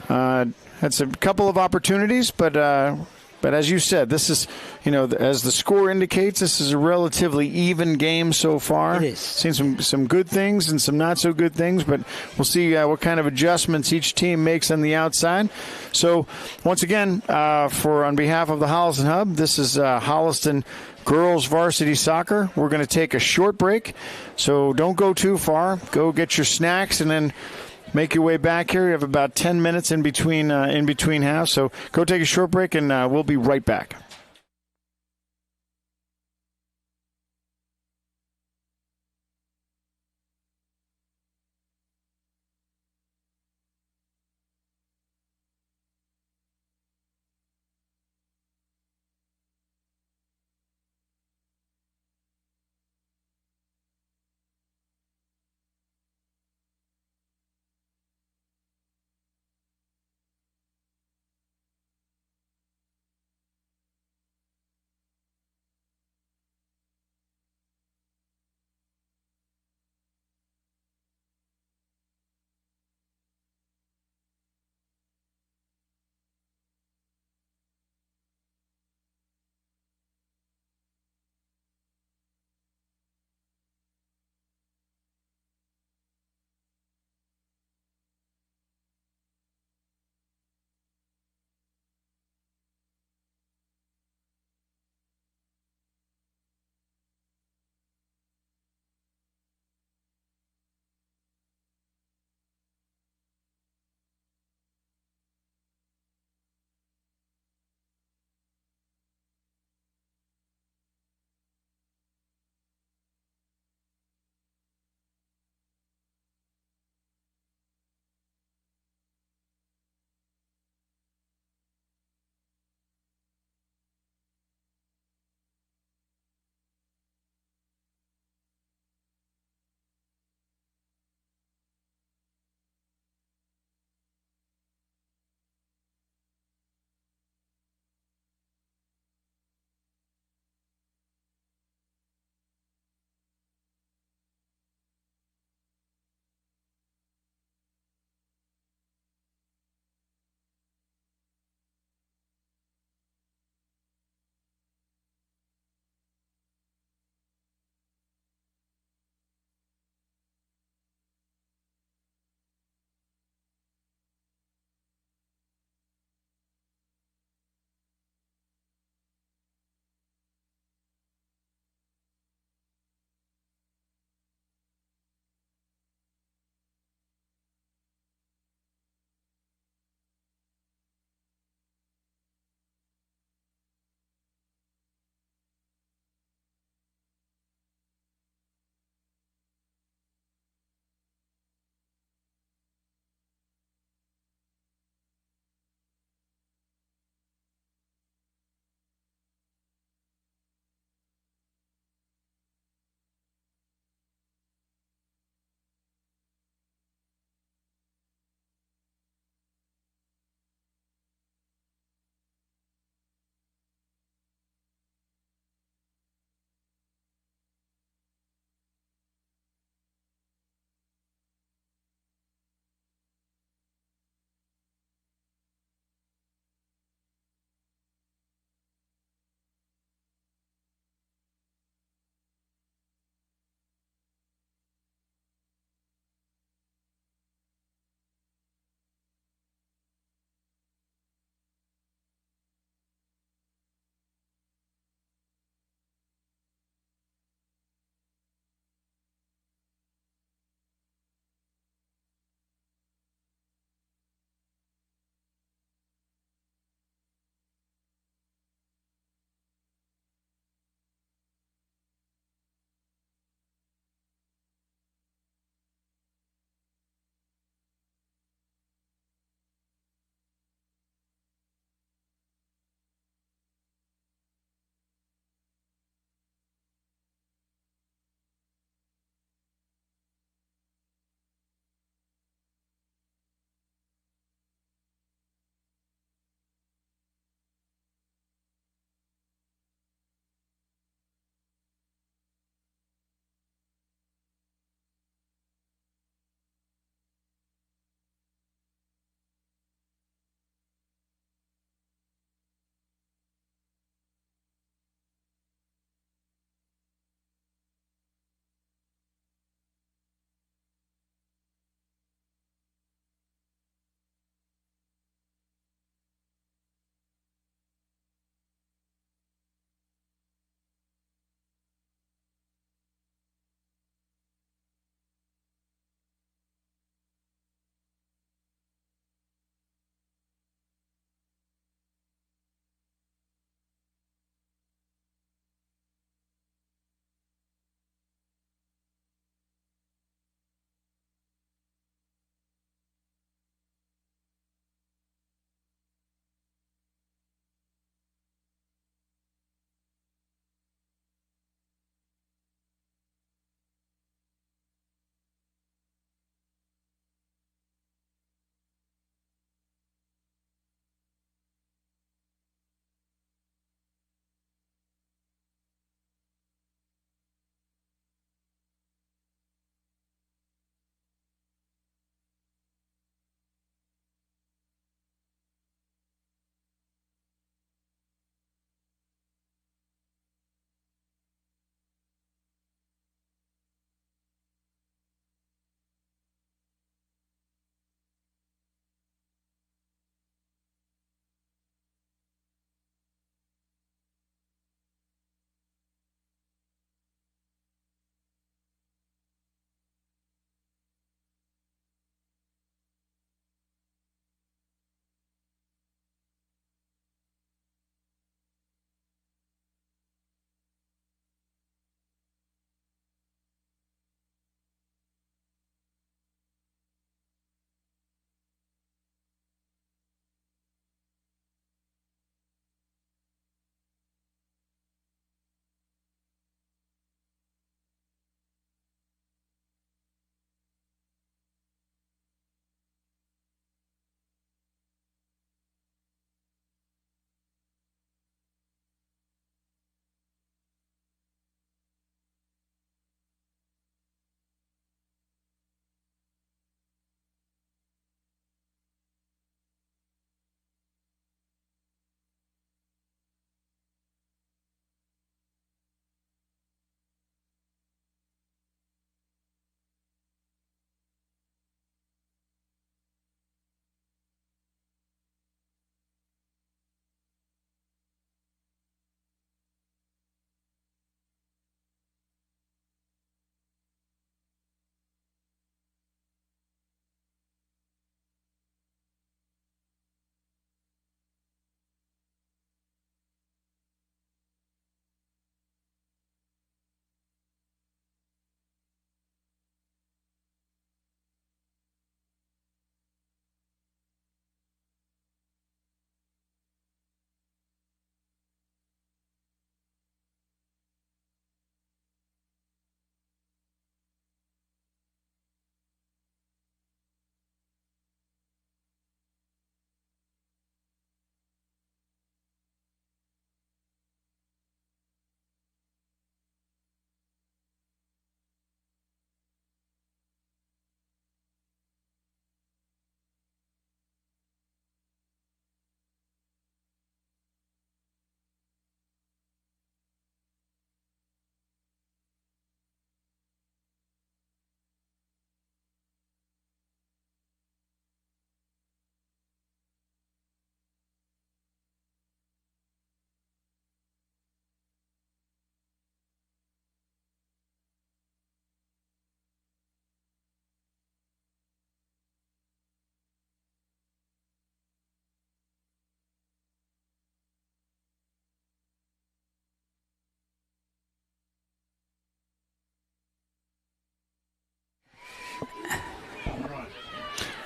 That's a couple of opportunities, but as you said, this is, as the score indicates, this is a relatively even game so far. It is. Seen some good things and some not so good things, but we'll see what kind of adjustments each team makes on the outside. So once again, on behalf of the Holliston Hub, this is Holliston Girls Varsity Soccer. We're going to take a short break, so don't go too far. Go get your snacks and then make your way back here. You have about 10 minutes in between halves, so go take a short break, and we'll be right back.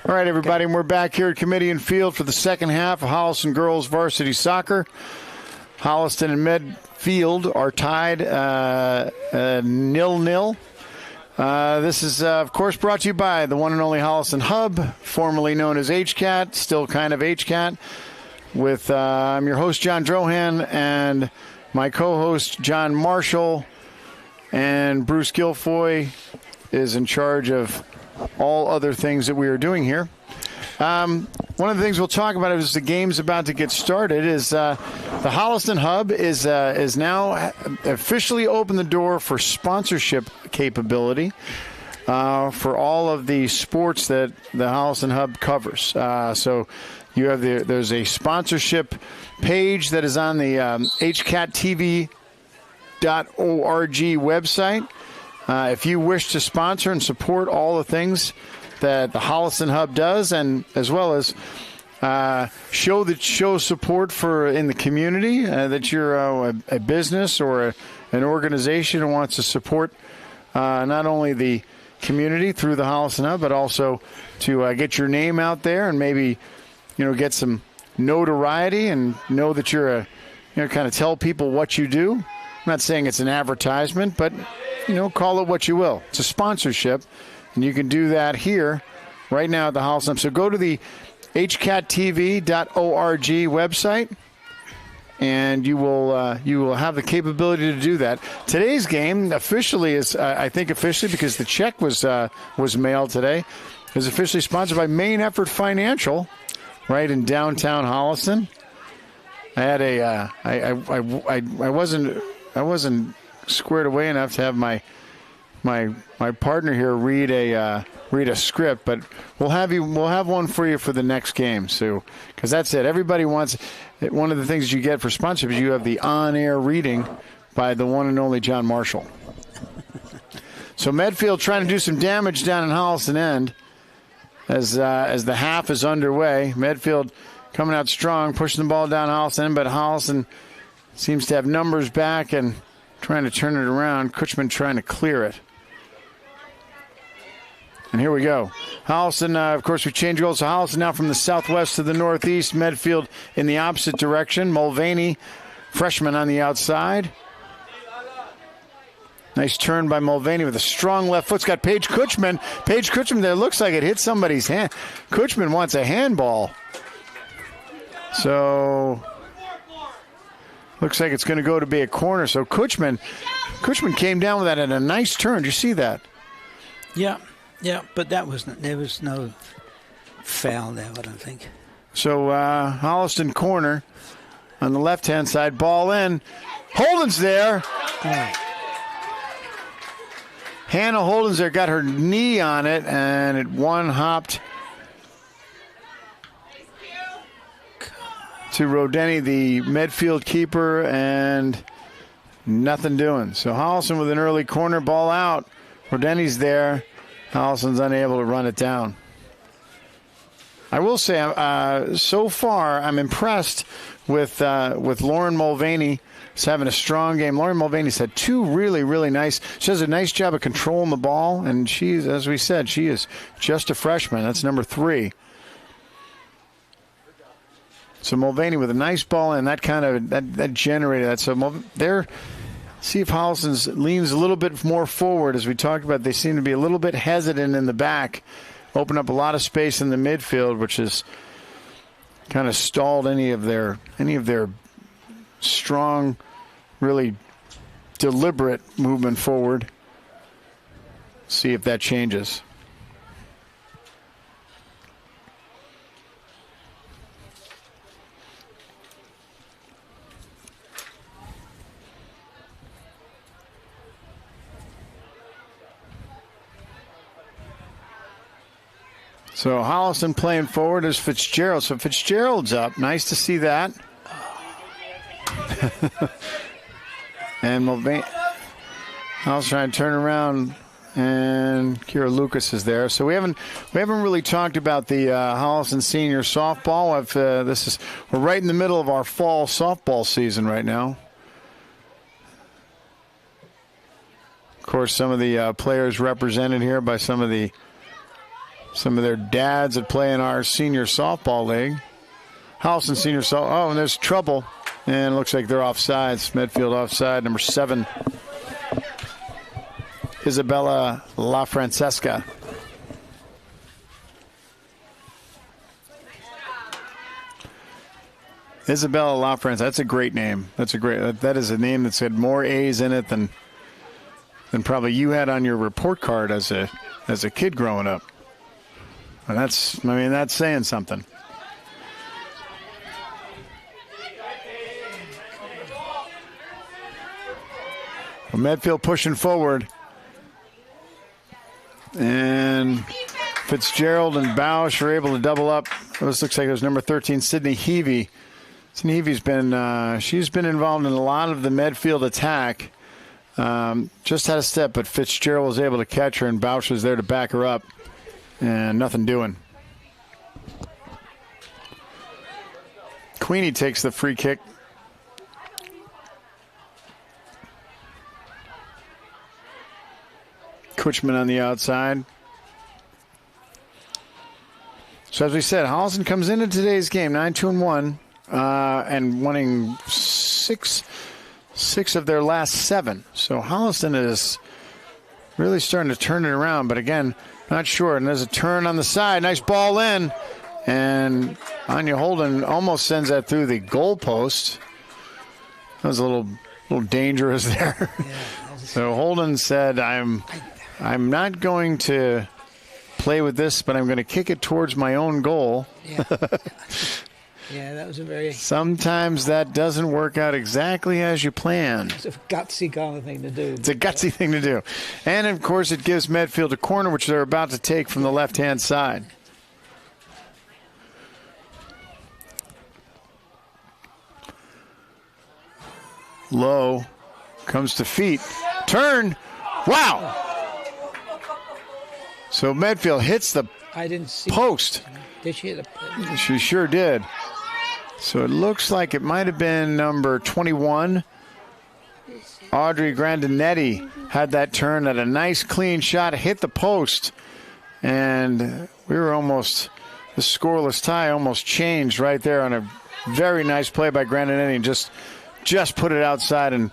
All right, everybody, and we're back here at Kamitian Field for the second half of Holliston girls varsity soccer. Holliston and Medfield are tied 0-0. This is, of course, brought to you by the one and only Holliston Hub, formerly known as HCAT, still kind of HCAT. With I'm your host, John Drohan, and my co-host, John Marshall, and Bruce Guilfoy is in charge of all other things that we are doing here. One of the things we'll talk about is the game's about to get started. Is the Holliston Hub is now officially opened the door for sponsorship capability for all of the sports that the Holliston Hub covers. So you have there's a sponsorship page that is on the hcattv.org website. If you wish to sponsor and support all the things that the Holliston Hub does, and as well as show support for in the community, that you're a business or an organization who wants to support not only the community through the Holliston Hub, but also to get your name out there and maybe get some notoriety and know that you're kind of tell people what you do. I'm not saying it's an advertisement, but call it what you will. It's a sponsorship, and you can do that here right now at the Holliston. So go to the hcattv.org website, and you will have the capability to do that. Today's game officially is, I think officially because the check was mailed today, is officially sponsored by Main Effort Financial, right in downtown Holliston. I had I wasn't squared away enough to have my partner here read a script, but we'll have one for you for the next game, Sue, because that's it. Everybody wants it. One of the things you get for sponsorship is you have the on-air reading by the one and only John Marshall. So Medfield trying to do some damage down in Holliston End as the half is underway. Medfield coming out strong, pushing the ball down Holliston End, but Holliston seems to have numbers back and trying to turn it around. Kutchman trying to clear it. And here we go. Holliston, of course, we change goals. So Holliston now from the southwest to the northeast. Medfield in the opposite direction. Mulvaney, freshman on the outside. Nice turn by Mulvaney with a strong left foot. It's got Paige Kutchman. Paige Kutchman there. Looks like it hit somebody's hand. Kutchman wants a handball. So looks like it's going to go to be a corner. So Kutchman came down with that at a nice turn. Did you see that? Yeah, but there was no foul there, I don't think. So Holliston corner on the left-hand side. Ball in. Holden's there. Oh. Hannah Holden's there. Got her knee on it, and it one-hopped to Rodeni, the Medfield keeper, and nothing doing. So Holliston with an early corner, ball out. Rodeni's there. Holliston's unable to run it down. I will say, so far, I'm impressed with Lauren Mulvaney. She's having a strong game. Lauren Mulvaney's had two really, really nice. She does a nice job of controlling the ball, and she's, as we said, she is just a freshman. That's number 3. So Mulvaney with a nice ball, and that kind of that generated that. So there, see if Holliston leans a little bit more forward. As we talked about, they seem to be a little bit hesitant in the back, open up a lot of space in the midfield, which has kind of stalled any of their strong, really deliberate movement forward. See if that changes. So Holliston playing forward is Fitzgerald. So Fitzgerald's up. Nice to see that. And Mulvaney. Holliston trying to turn around, and Kira Lucas is there. So we haven't really talked about the Holliston senior softball. We're right in the middle of our fall softball season right now. Of course, some of the players represented here by some of the some of their dads that play in our senior softball league. Holliston senior softball. Oh, and there's trouble. And it looks like they're offsides. Medfield offside, number 7. Isabella LaFrancesca. Isabella LaFrancesca. That's a great name. That is a name that's had more A's in it than probably you had on your report card as a kid growing up. And that's saying something. Well, Medfield pushing forward. And Fitzgerald and Bausch are able to double up. This looks like it was number 13, Sydney Heavey. Sydney Heavey's she's been involved in a lot of the Medfield attack. Just had a step, but Fitzgerald was able to catch her, and Bausch was there to back her up. And nothing doing. Queenie takes the free kick. Kutchman on the outside. So as we said, Holliston comes into today's game 9-2-1 and winning six of their last 7. So Holliston is really starting to turn it around. But again, not sure. And there's a turn on the side. Nice ball in. And Anya Holden almost sends that through the goalpost. That was a little dangerous there. Yeah, so Holden said, I'm not going to play with this, but I'm going to kick it towards my own goal. Yeah, yeah, that was a very... Sometimes that doesn't work out exactly as you planned. It's a gutsy kind of thing to do. It's a gutsy thing to do. And, of course, it gives Medfield a corner, which they're about to take from the left-hand side. Low comes to feet. Turn. Wow. So Medfield hits the post. Did she hit the... She sure did. So it looks like it might have been number 21. Audrey Grandinetti had that turn at a nice clean shot, hit the post. And we were almost, the scoreless tie almost changed right there on a very nice play by Grandinetti, and just put it outside and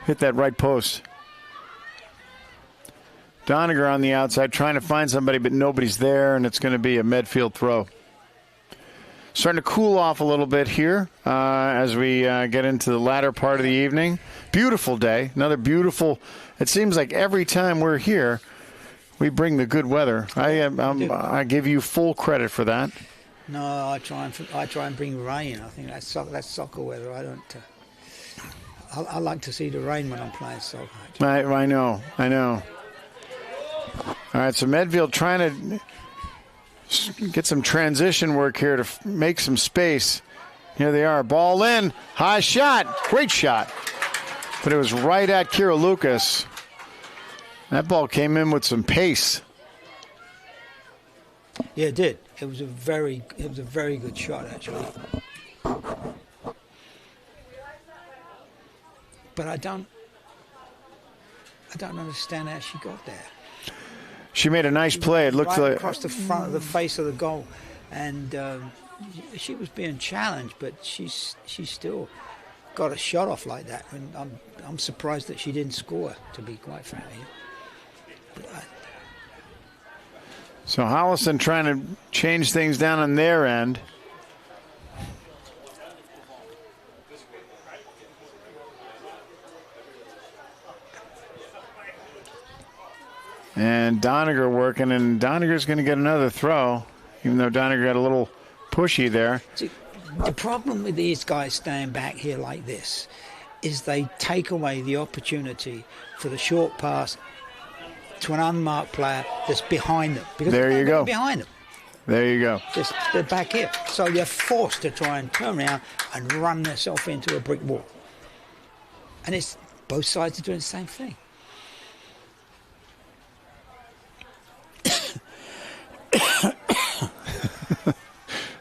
hit that right post. Doniger on the outside trying to find somebody, but nobody's there, and it's going to be a Medfield throw. Starting to cool off a little bit here as we get into the latter part of the evening. Beautiful day. Another beautiful. It seems like every time we're here, we bring the good weather. I give you full credit for that. No, I try and bring rain. I think that's soccer weather. I don't. I like to see the rain when I'm playing soccer. I know. All right, so Medfield trying to get some transition work here to make some space. Here they are. Ball in. High shot. Great shot. But it was right at Kira Lucas. That ball came in with some pace. Yeah, it did. It was a very good shot, actually. But I don't understand how she got there. She made a nice play. It looked like across the front of the face of the goal, and she was being challenged, but she still got a shot off like that. And I'm surprised that she didn't score, to be quite frank. So Holliston trying to change things down on their end. And Doniger working, and Doniger's going to get another throw, even though Doniger got a little pushy there. See, the problem with these guys staying back here like this is they take away the opportunity for the short pass to an unmarked player that's behind them. Because there you go. Behind them. There you go. They're back here. So they're forced to try and turn around and run themselves into a brick wall. And it's both sides are doing the same thing.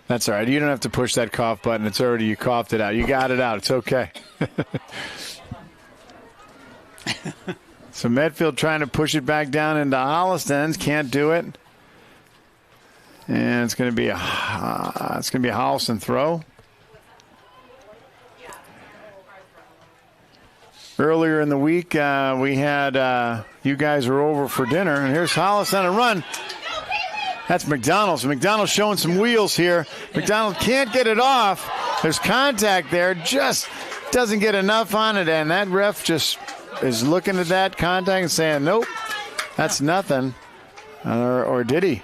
That's all right. You don't have to push that cough button. It's already, you coughed it out. You got it out. It's okay. So Medfield trying to push it back down into Holliston. Can't do it. And it's going to be a Holliston throw. Earlier in the week, we had you guys were over for dinner, and here's Hollis on a run. That's McDonald. So McDonald's showing some wheels here. McDonald can't get it off. There's contact there, just doesn't get enough on it, and that ref just is looking at that contact and saying, nope, that's nothing. Or did he?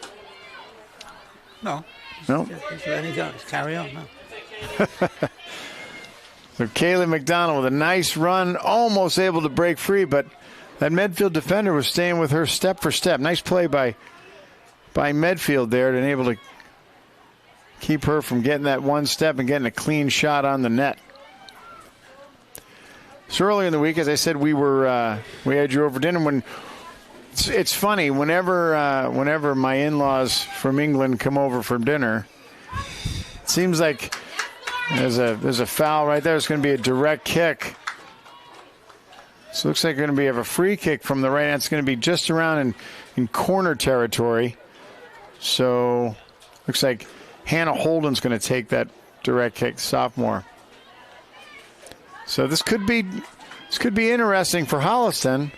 No. No. Just let it go. Just carry on. No. So Kaylee McDonald with a nice run, almost able to break free, but that Medfield defender was staying with her step for step. Nice play by Medfield there, and able to keep her from getting that one step and getting a clean shot on the net. So earlier in the week, as I said, we had you over dinner. When it's funny, whenever my in-laws from England come over for dinner, it seems like there's a foul right there. It's going to be a direct kick. So it looks like we're going to have a free kick from the right hand. It's going to be just around in corner territory. So looks like Hannah Holden's going to take that direct kick, sophomore. So this could be interesting for Holliston.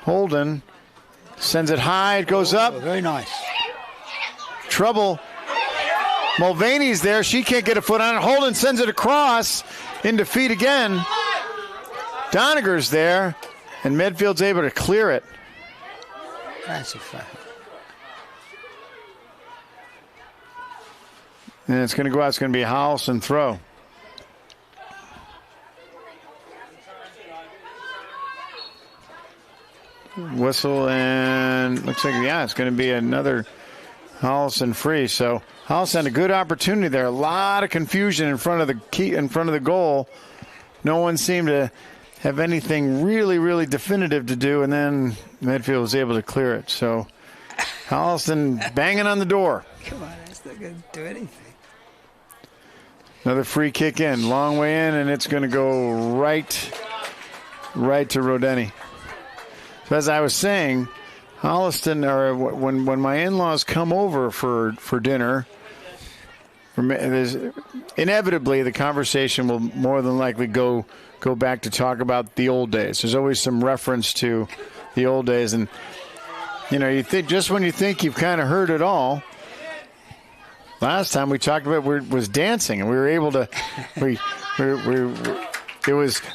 Holden sends it high. It goes up. Very nice. Trouble. Mulvaney's there. She can't get a foot on it. Holden sends it across into feet again. Doniger's there, and Medfield's able to clear it. That's a foul. And it's going to go out. It's going to be a Holliston throw. Whistle, and looks like, it's going to be another Holliston free. So Holliston had a good opportunity there. A lot of confusion in front of the goal. No one seemed to have anything really, really definitive to do, and then Medfield was able to clear it. So Holliston banging on the door. Come on, that's not going to do anything. Another free kick in, long way in, and it's going to go right to Rodeni. So as I was saying, Holliston, or when my in-laws come over for dinner, inevitably the conversation will more than likely go back to talk about the old days. There's always some reference to the old days, and you think just when you think you've kind of heard it all. Last time we talked about was dancing, and we were able to.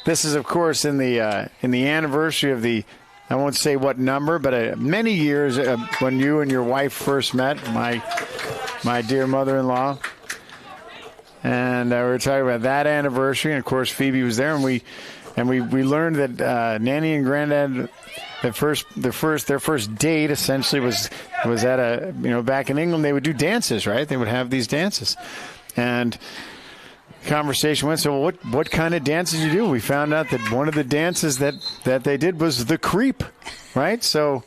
This is of course in the anniversary of the. I won't say what number, but many years when you and your wife first met, my dear mother-in-law, and we were talking about that anniversary, and of course Phoebe was there, and we learned that Nanny and Granddad, their first date essentially was at back in England they would do dances, right? They would have these dances, and conversation went, so what kind of dances did you do? We found out that one of the dances that they did was the creep, right? So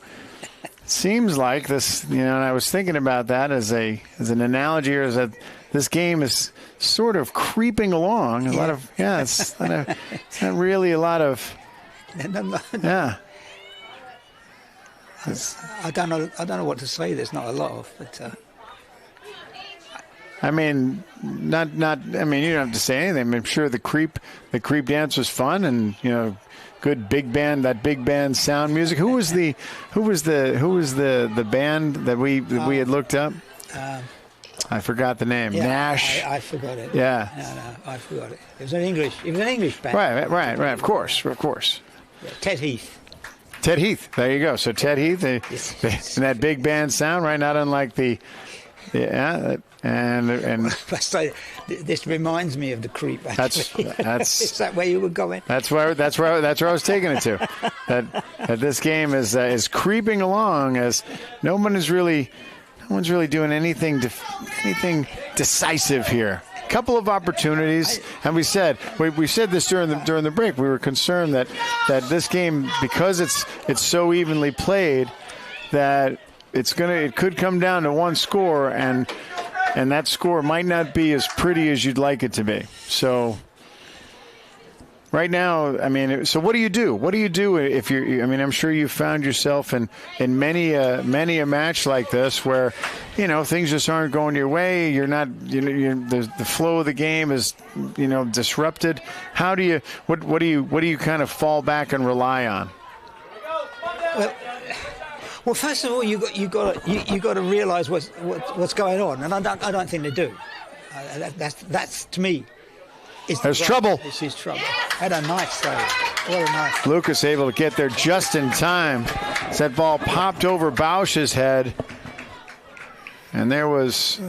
it seems like this, and I was thinking about that as an analogy, or is that this game is sort of creeping along. It's not really a lot of, yeah. I don't know what to say. There's not a lot of, but. I mean, you don't have to say anything. I'm sure the creep dance was fun, and good big band, that big band sound music. Who was the band that we had looked up? I forgot the name. Yeah, Nash. I forgot it. Yeah. No, I forgot it. It was an English band. Right. Of course. Yeah, Ted Heath. Ted Heath. There you go. So Ted Heath, and that big band sound, right? Not unlike the. Yeah, and this reminds me of the creep. Actually. That's is that where you were going? That's where I was taking it to. That this game is creeping along, as no one's really doing anything decisive here. A couple of opportunities, and we said this during the break. We were concerned that this game, because it's so evenly played, that it could come down to one score, and that score might not be as pretty as you'd like it to be. So right now, I mean, so what do you do? What do you do if you're? I mean, I'm sure you found yourself in many a match like this where, things just aren't going your way. You're not, the flow of the game is, disrupted. How do you? What do you kind of fall back and rely on? Well, first of all, you got to realise what's going on, and I don't think they do. That's to me. There's trouble. This is trouble. Had a nice save. What a nice. Lucas able to get there just in time. As that ball popped over Bausch's head, and there was.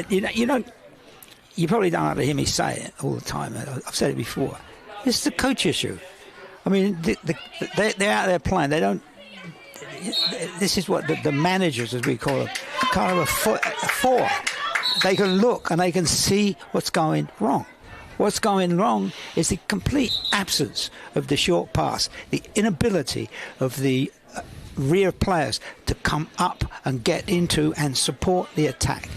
You probably don't have to hear me say it all the time. I've said it before. It's the coach issue. I mean, they're out there playing. They don't. This is what the managers, as we call them, kind of a four. They can look and they can see what's going wrong. What's going wrong is the complete absence of the short pass, the inability of the rear players to come up and get into and support the attack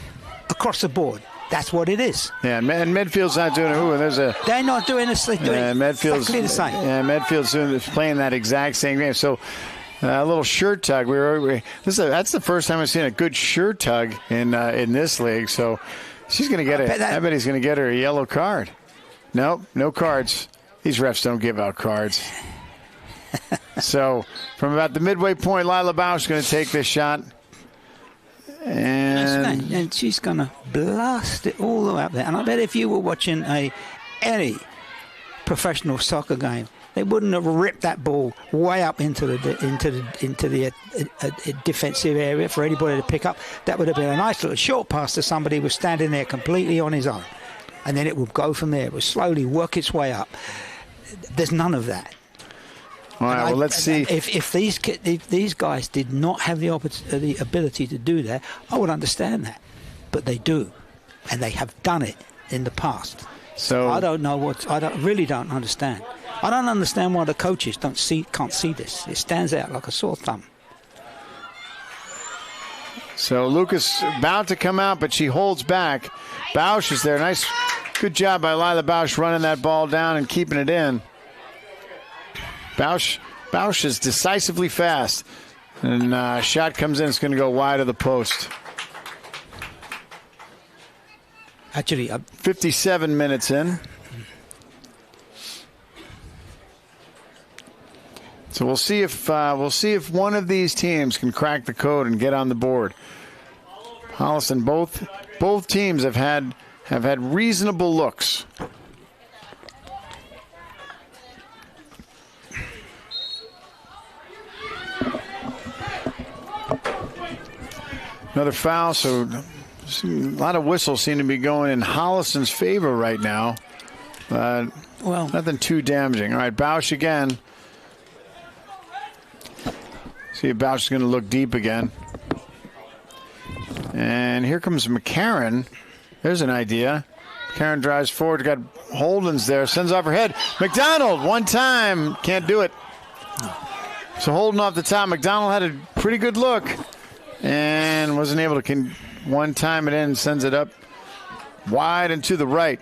across the board. That's what it is. Yeah, and Medfield's not doing it. They're not doing this. They're doing Medfield's exactly the same. Yeah, Medfield's playing that exact same game. So a little shirt tug. That's the first time I've seen a good shirt tug in this league. So she's going to get I bet he's going to get her a yellow card. Nope, no cards. These refs don't give out cards. So from about the midway point, Lila Bausch is going to take this shot. And she's going to blast it all the way up there. And I bet if you were watching any professional soccer game, they wouldn't have ripped that ball way up into the defensive area for anybody to pick up. That would have been a nice little short pass to somebody who was standing there completely on his own. And then it would go from there. It would slowly work its way up. There's none of that. All right, well, let's see. If these guys did not have the ability to do that, I would understand that. But they do, and they have done it in the past. So I really don't understand. I don't understand why the coaches can't see this. It stands out like a sore thumb. So Lucas about to come out, but she holds back. Bausch is there. Nice, good job by Lila Bausch running that ball down and keeping it in. Bausch is decisively fast. And shot comes in. It's going to go wide of the post. Actually, 57 minutes in. So we'll see if one of these teams can crack the code and get on the board. Holliston, both teams have had reasonable looks. Another foul, so a lot of whistles seem to be going in Holliston's favor right now. But nothing too damaging. All right, Bausch again. See if Bausch is going to look deep again. And here comes McCarron. There's an idea. McCarron drives forward. Got Holden's there. Sends off her head. McDonald, one time. Can't do it. So Holden off the top. McDonald had a pretty good look. And wasn't able to one time it in. Sends it up wide and to the right.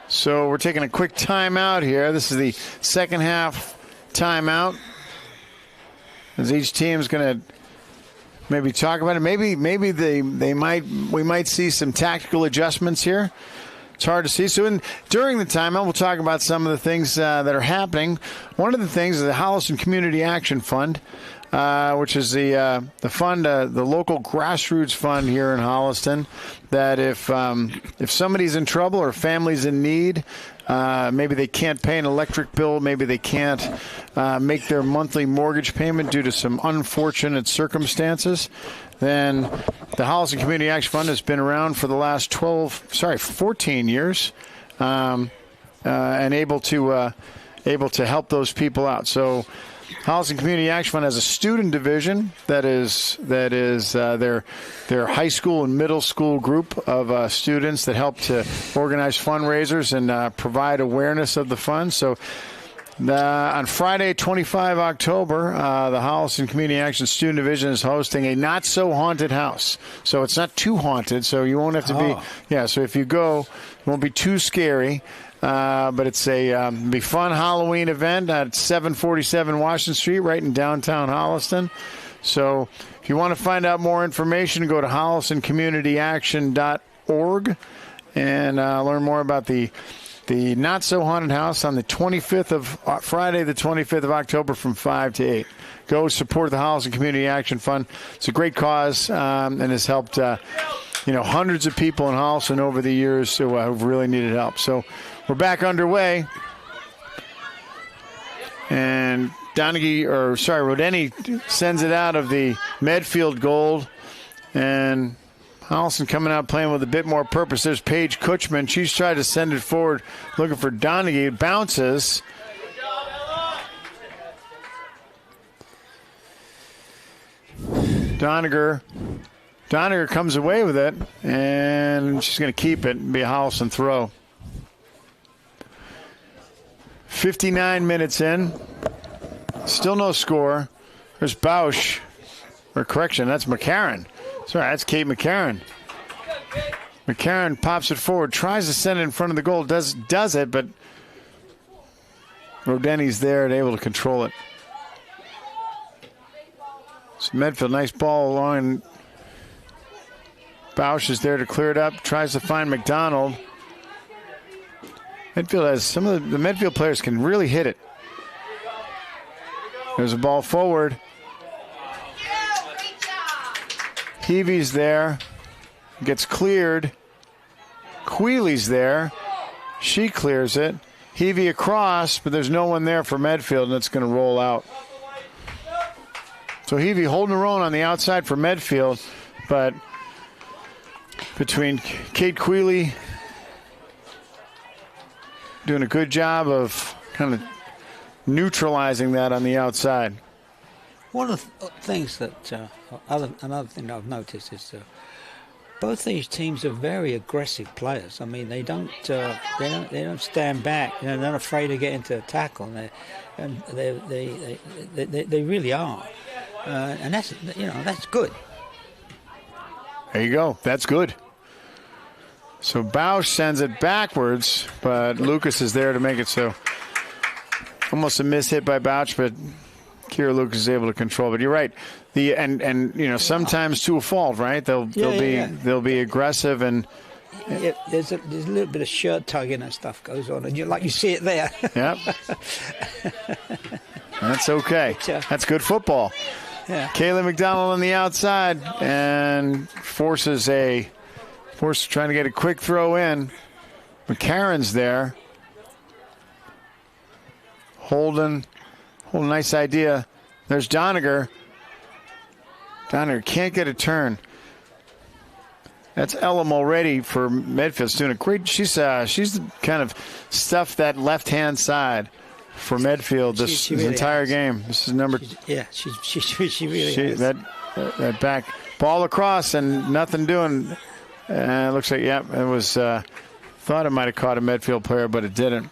So we're taking a quick timeout here. This is the second half timeout. As each team's going to maybe talk about it. Maybe we might see some tactical adjustments here. It's hard to see. So during the timeout, we'll talk about some of the things that are happening. One of the things is the Holliston Community Action Fund, which is the fund, the local grassroots fund here in Holliston. That if somebody's in trouble or family's in need, maybe they can't pay an electric bill, maybe they can't make their monthly mortgage payment due to some unfortunate circumstances, then the Holliston Community Action Fund has been around for the last 14 years, and able to help those people out. So Holliston Community Action Fund has a student division that is their high school and middle school group of students that help to organize fundraisers and provide awareness of the fund. So On Friday, 25 October, the Holliston Community Action Student Division is hosting a not-so-haunted house. So it's not too haunted, so you won't have to be... Yeah, so if you go, it won't be too scary. But it's a be fun Halloween event at 747 Washington Street, right in downtown Holliston. So if you want to find out more information, go to hollistoncommunityaction.org and learn more about the not-so-haunted house on the 25th of Friday, the 25th of October from 5 to 8. Go support the Holliston Community Action Fund. It's a great cause and has helped hundreds of people in Holliston over the years who've really needed help. So we're back underway. And Rodeni sends it out of the Medfield gold. And Holliston coming out playing with a bit more purpose. There's Paige Kutchman. She's tried to send it forward, looking for Donaghy. It bounces. Doniger comes away with it, and she's going to keep it and be a Holliston throw. 59 minutes in. Still no score. There's Bausch. Or correction, that's McCarron. Sorry, that's Kate McCarron. McCarron pops it forward, tries to send it in front of the goal, does it, but Rodeni's there and able to control it. So Medfield, nice ball along, and Bausch is there to clear it up, tries to find McDonald. Medfield has some of the Medfield players can really hit it. There's a ball forward. Heavey's there. Gets cleared. Queeley's there. She clears it. Heavey across, but there's no one there for Medfield, and it's going to roll out. So Heavey holding her own on the outside for Medfield, but between Kate Queeley doing a good job of kind of neutralizing that on the outside. One of the things that another thing I've noticed is both these teams are very aggressive players. I mean, they don't stand back. They're not afraid to get into a tackle. And they really are, and that's good. There you go. That's good. So Bausch sends it backwards, but Lucas is there to make it so. Almost a miss hit by Bausch, but Kira Lucas is able to control. But you're right. Sometimes to a fault, right? They'll be aggressive and. Yeah, there's a little bit of shirt tugging and stuff goes on, and you see it there. Yep. That's okay. That's good football. Yeah. Kaylee McDonald on the outside and forces trying to get a quick throw in. McCarron's there. Holden, nice idea. There's Doniger. Doniger can't get a turn. That's Ella Mulready for Medfield. Doing a great. She's kind of stuffed that left-hand side for Medfield this really entire has. game. This is number. She really has. That back ball across and nothing doing. It looks like it was. Thought it might have caught a Medfield player, but it didn't.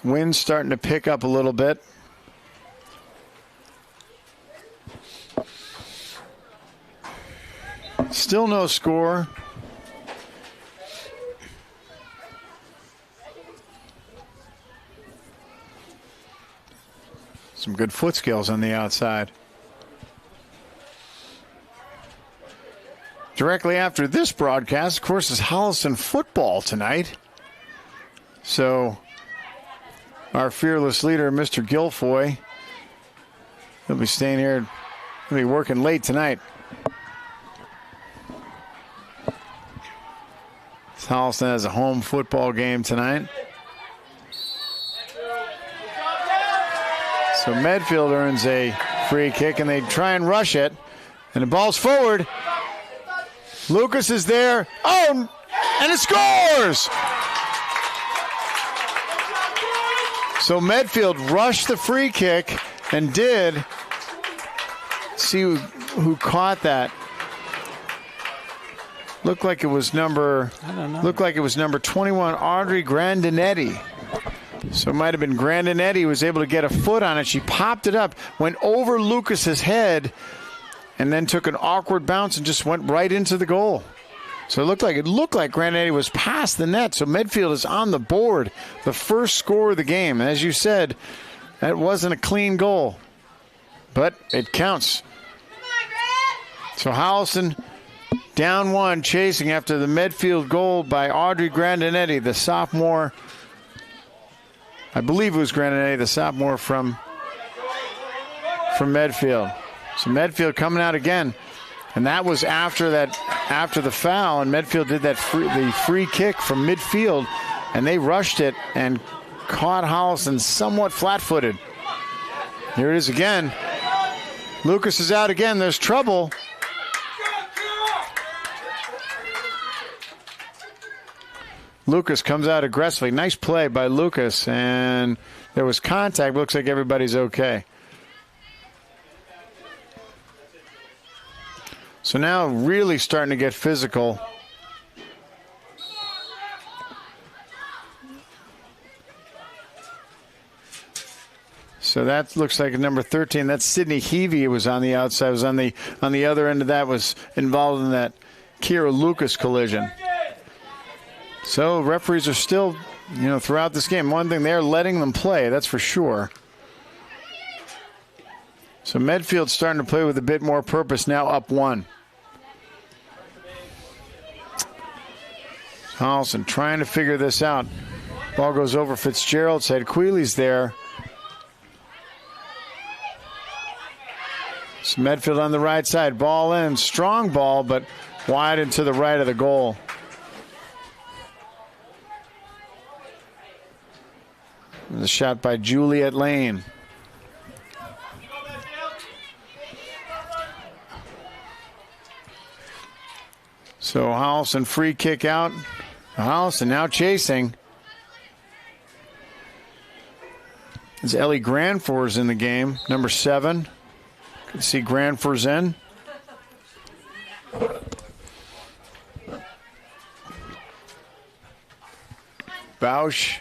Wind's starting to pick up a little bit. Still no score. Some good foot skills on the outside. Directly after this broadcast, of course, is Holliston football tonight. So our fearless leader, Mr. Guilfoy, he'll be staying here. He'll be working late tonight. Holliston has a home football game tonight. So Medfield earns a free kick, and they try and rush it. And the ball's forward. Lucas is there. Oh, and it scores! So Medfield rushed the free kick and did. See who caught that. Looked like it was number 21, Audrey Grandinetti. So it might have been Grandinetti who was able to get a foot on it. She popped it up, went over Lucas's head, and then took an awkward bounce and just went right into the goal. So it looked like Grandinetti was past the net. So Medfield is on the board, the first score of the game. And as you said, that wasn't a clean goal, but it counts. So Holliston down 1, chasing after the Medfield goal by Audrey Grandinetti, the sophomore. I believe it was Grandinetti, the sophomore from Medfield. So Medfield coming out again, and that was after the foul, and Medfield did the free kick from midfield, and they rushed it and caught Holliston somewhat flat-footed. Here it is again. Lucas is out again. There's trouble. Lucas comes out aggressively. Nice play by Lucas, and there was contact. Looks like everybody's okay. So now really starting to get physical. So that looks like number 13. That's Sydney Heavey. It was on the outside. It was on the other end of that, was involved in that Kira Lucas collision. So referees are still, throughout this game. One thing, they're letting them play, that's for sure. So Medfield's starting to play with a bit more purpose now, up 1. Holliston trying to figure this out. Ball goes over Fitzgerald's head. Queeley's there. So Medfield on the right side. Ball in. Strong ball, but wide and to the right of the goal. The shot by Juliet Lane. So Holliston free kick out. Holliston now chasing. It's Ellie Granfor's in the game, number 7. Can see Granfor's in. Bausch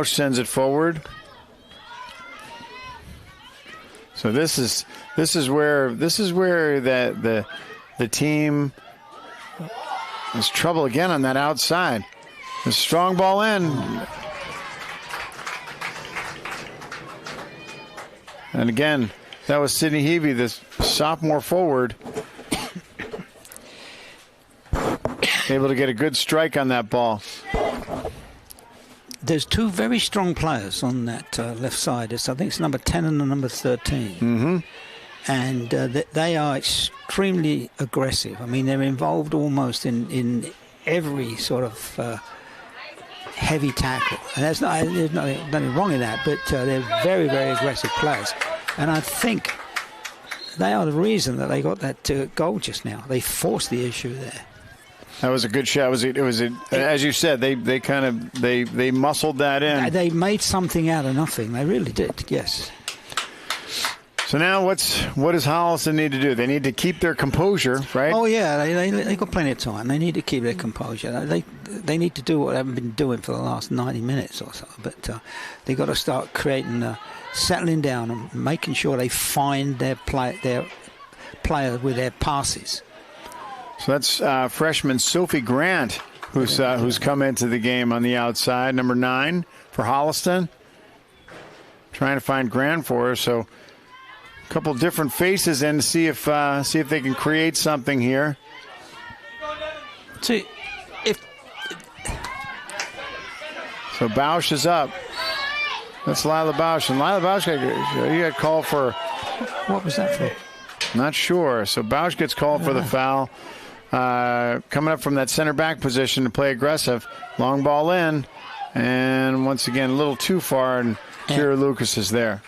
sends it forward. So this is where the team has trouble again on that outside. The strong ball in. And again, that was Sydney Heavey, the sophomore forward. Able to get a good strike on that ball. There's 2 very strong players on that left side. I think it's number 10 and number 13. Mm-hmm. And they are extremely aggressive. I mean, they're involved almost in every sort of heavy tackle. And there's nothing wrong in that, but they're very, very aggressive players. And I think they are the reason that they got that goal just now. They forced the issue there. That was a good shot. It was as you said, they muscled that in. They made something out of nothing. They really did, yes. So now what does Holliston need to do? They need to keep their composure, right? Oh, yeah, they got plenty of time. They need to keep their composure. They need to do what they haven't been doing for the last 90 minutes or so. But they got to start creating, settling down and making sure they find their player with their passes. So that's freshman Sophie Grant, who's come into the game on the outside, number 9 for Holliston. Trying to find Grant for her. So a couple different faces in to see if they can create something here. So Bausch is up. That's Lila Bausch, and Lila Bausch got called for. What was that for? Not sure. So Bausch gets called for the foul. Coming up from that center back position to play aggressive. Long ball in. And once again, a little too far, and Kira Lucas is there.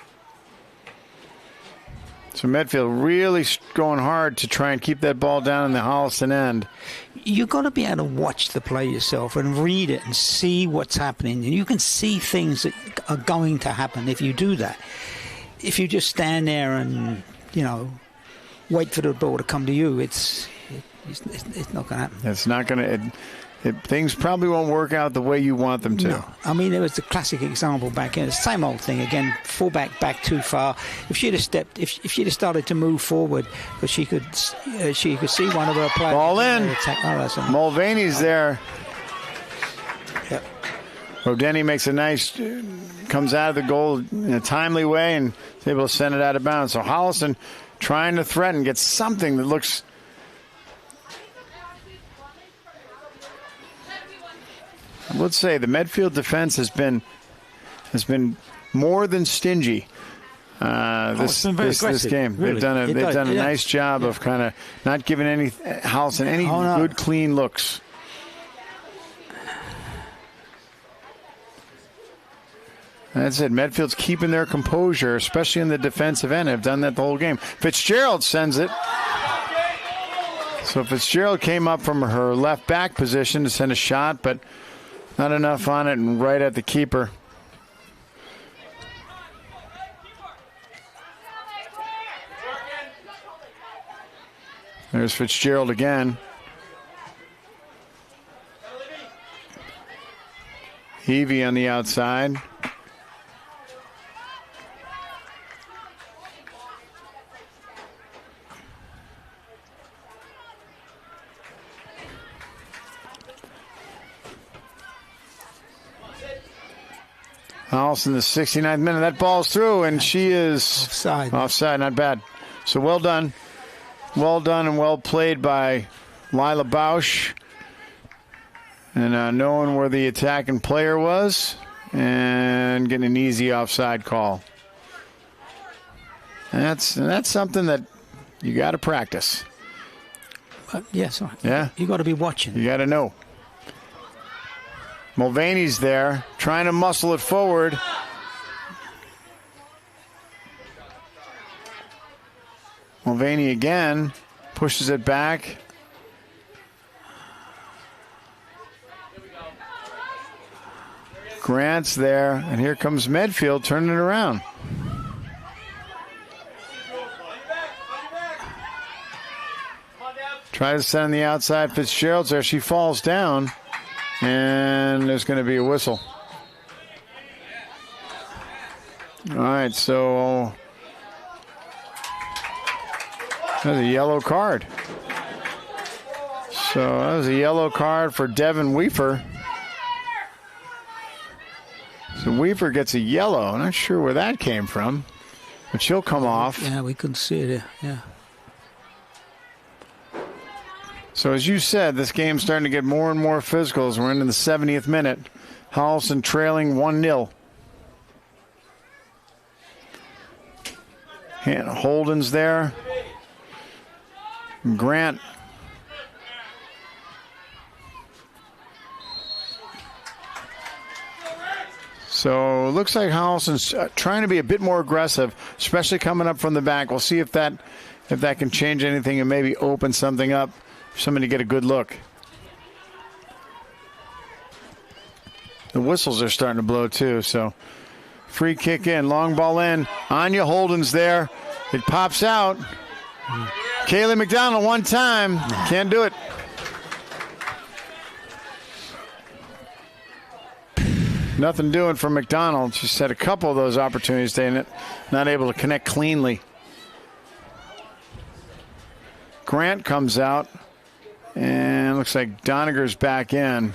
So Medfield really going hard to try and keep that ball down in the Holliston end. You've got to be able to watch the play yourself and read it and see what's happening. And you can see things that are going to happen if you do that. If you just stand there and, wait for the ball to come to you, it's not going to happen. It's not going to. Things probably won't work out the way you want them to. No. I mean, there was the classic example back in the same old thing again. Fullback back too far. If she'd have stepped, if she'd have started to move forward, because she could see one of her players. Ball in. Mulvaney's there. Yep. Rodeni makes a nice, comes out of the goal in a timely way and is able to send it out of bounds. So Holliston trying to threaten, gets something that looks. I would say the Medfield defense has been more than stingy this game. Really. They've done a nice job of kind of not giving Holliston any good clean looks. That's it. Medfield's keeping their composure, especially in the defensive end. Have done that the whole game. Fitzgerald sends it. So Fitzgerald came up from her left back position to send a shot, but not enough on it, and right at the keeper. There's Fitzgerald again. Evie on the outside. Holliston, the 69th minute. That ball's through, and she is offside. Not bad. So well done. Well done and well played by Lila Bausch. And knowing where the attacking player was and getting an easy offside call. And that's something that you got to practice. Yes. Yeah. You got to be watching. You got to know. Mulvaney's there, trying to muscle it forward. Mulvaney again pushes it back. Grant's there, and here comes Medfield turning it around. Tries to send on the outside. Fitzgerald's there. She falls down. And there's going to be a whistle. All right, so that's a yellow card. So that was a yellow card for Devin Weaver. So Weaver gets a yellow. I'm not sure where that came from, but she'll come off. Yeah, we couldn't see it. Yeah. So as you said, this game's starting to get more and more physical as we're into the 70th minute. Holliston trailing 1-0. And Holden's there. Grant. So it looks like Holliston's trying to be a bit more aggressive, especially coming up from the back. We'll see if that can change anything and maybe open something up. Somebody get a good look. The whistles are starting to blow too, so free kick in, long ball in. Anya Holden's there. It pops out. Kaylee McDonald one time. Can't do it. Nothing doing for McDonald. She's had a couple of those opportunities today, not able to connect cleanly. Grant comes out. And looks like Doniger's back in.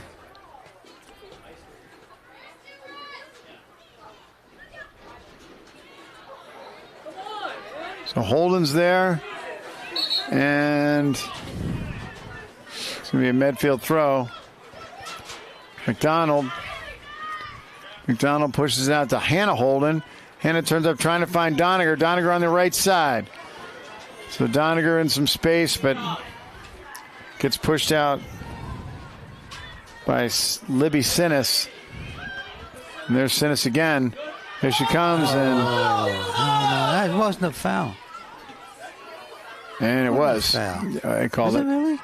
So Holden's there. And it's going to be a Medfield throw. McDonald pushes it out to Hannah Holden. Hannah turns up trying to find Doniger. Doniger on the right side. So Doniger in some space, but gets pushed out by Libby Sinnis. And there's Sinnis again. Here she comes. And no, that wasn't a foul. And it was. I called it. Really?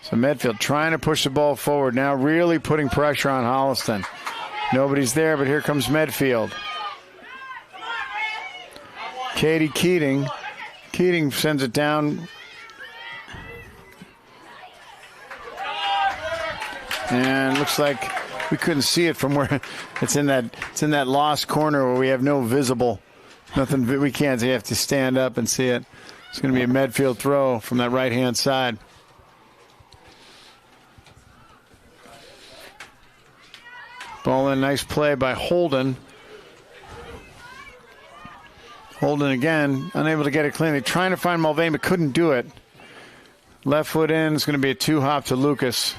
So Medfield trying to push the ball forward. Now really putting pressure on Holliston. Nobody's there, but here comes Medfield. Katie Keating Keating sends it down. And looks like we couldn't see it from where it's in that lost corner where we have no visible. Nothing we can't see. You have to stand up and see it. It's going to be a Medfield throw from that right-hand side. Ball in, nice play by Holden. Holden again, unable to get it clean. They're trying to find Mulvaney, but couldn't do it. Left foot in, it's going to be a 2-hop to Lucas.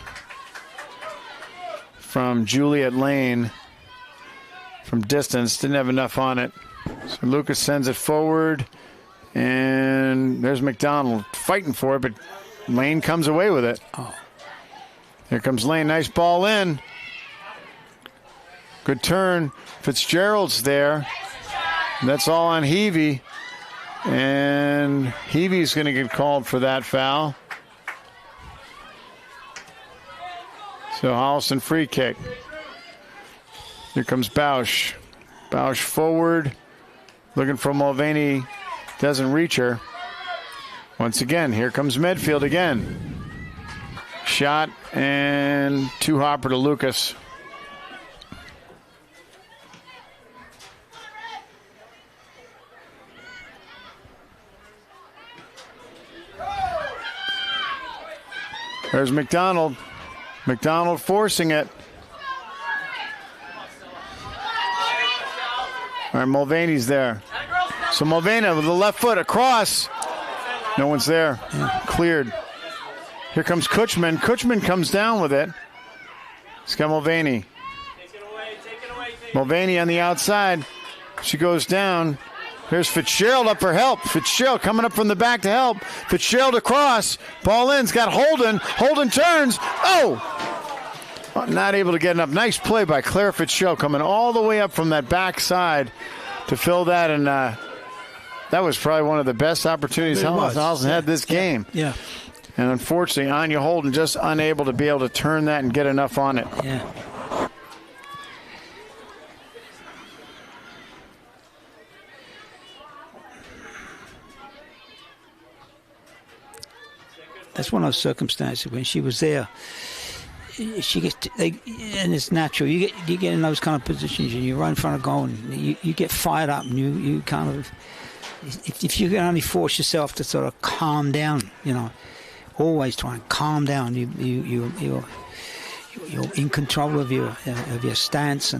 From Juliet Lane. From distance, didn't have enough on it. So Lucas sends it forward. And there's McDonald fighting for it, but Lane comes away with it. Oh. Here comes Lane, nice ball in. Good turn. Fitzgerald's there. That's all on Heavey. And Heavey's going to get called for that foul. So Holliston free kick. Here comes Bausch. Bausch forward. Looking for Mulvaney. Doesn't reach her. Once again, here comes Medfield again. Shot and 2-hopper to Lucas. There's McDonald. McDonald forcing it. All right, Mulvaney's there. So Mulvaney with the left foot across. No one's there. Cleared. Here comes Kutchman. Kutchman comes down with it. He's got Mulvaney. Mulvaney on the outside. She goes down. Here's Fitzgerald up for help. Fitzgerald coming up from the back to help. Fitzgerald across. Ball in's got Holden. Holden turns. Oh! Not able to get enough. Nice play by Claire Fitzgerald coming all the way up from that backside to fill that. And that was probably one of the best opportunities Holliston had this game. Yeah. And unfortunately, Anya Holden just unable to be able to turn that and get enough on it. Yeah. That's one of those circumstances when she was there. She gets, and it's natural. You get in those kind of positions, and you're right in front of goal, and you get fired up, and you kind of, if you can only force yourself to sort of calm down, always try and calm down. You're in control of your stance,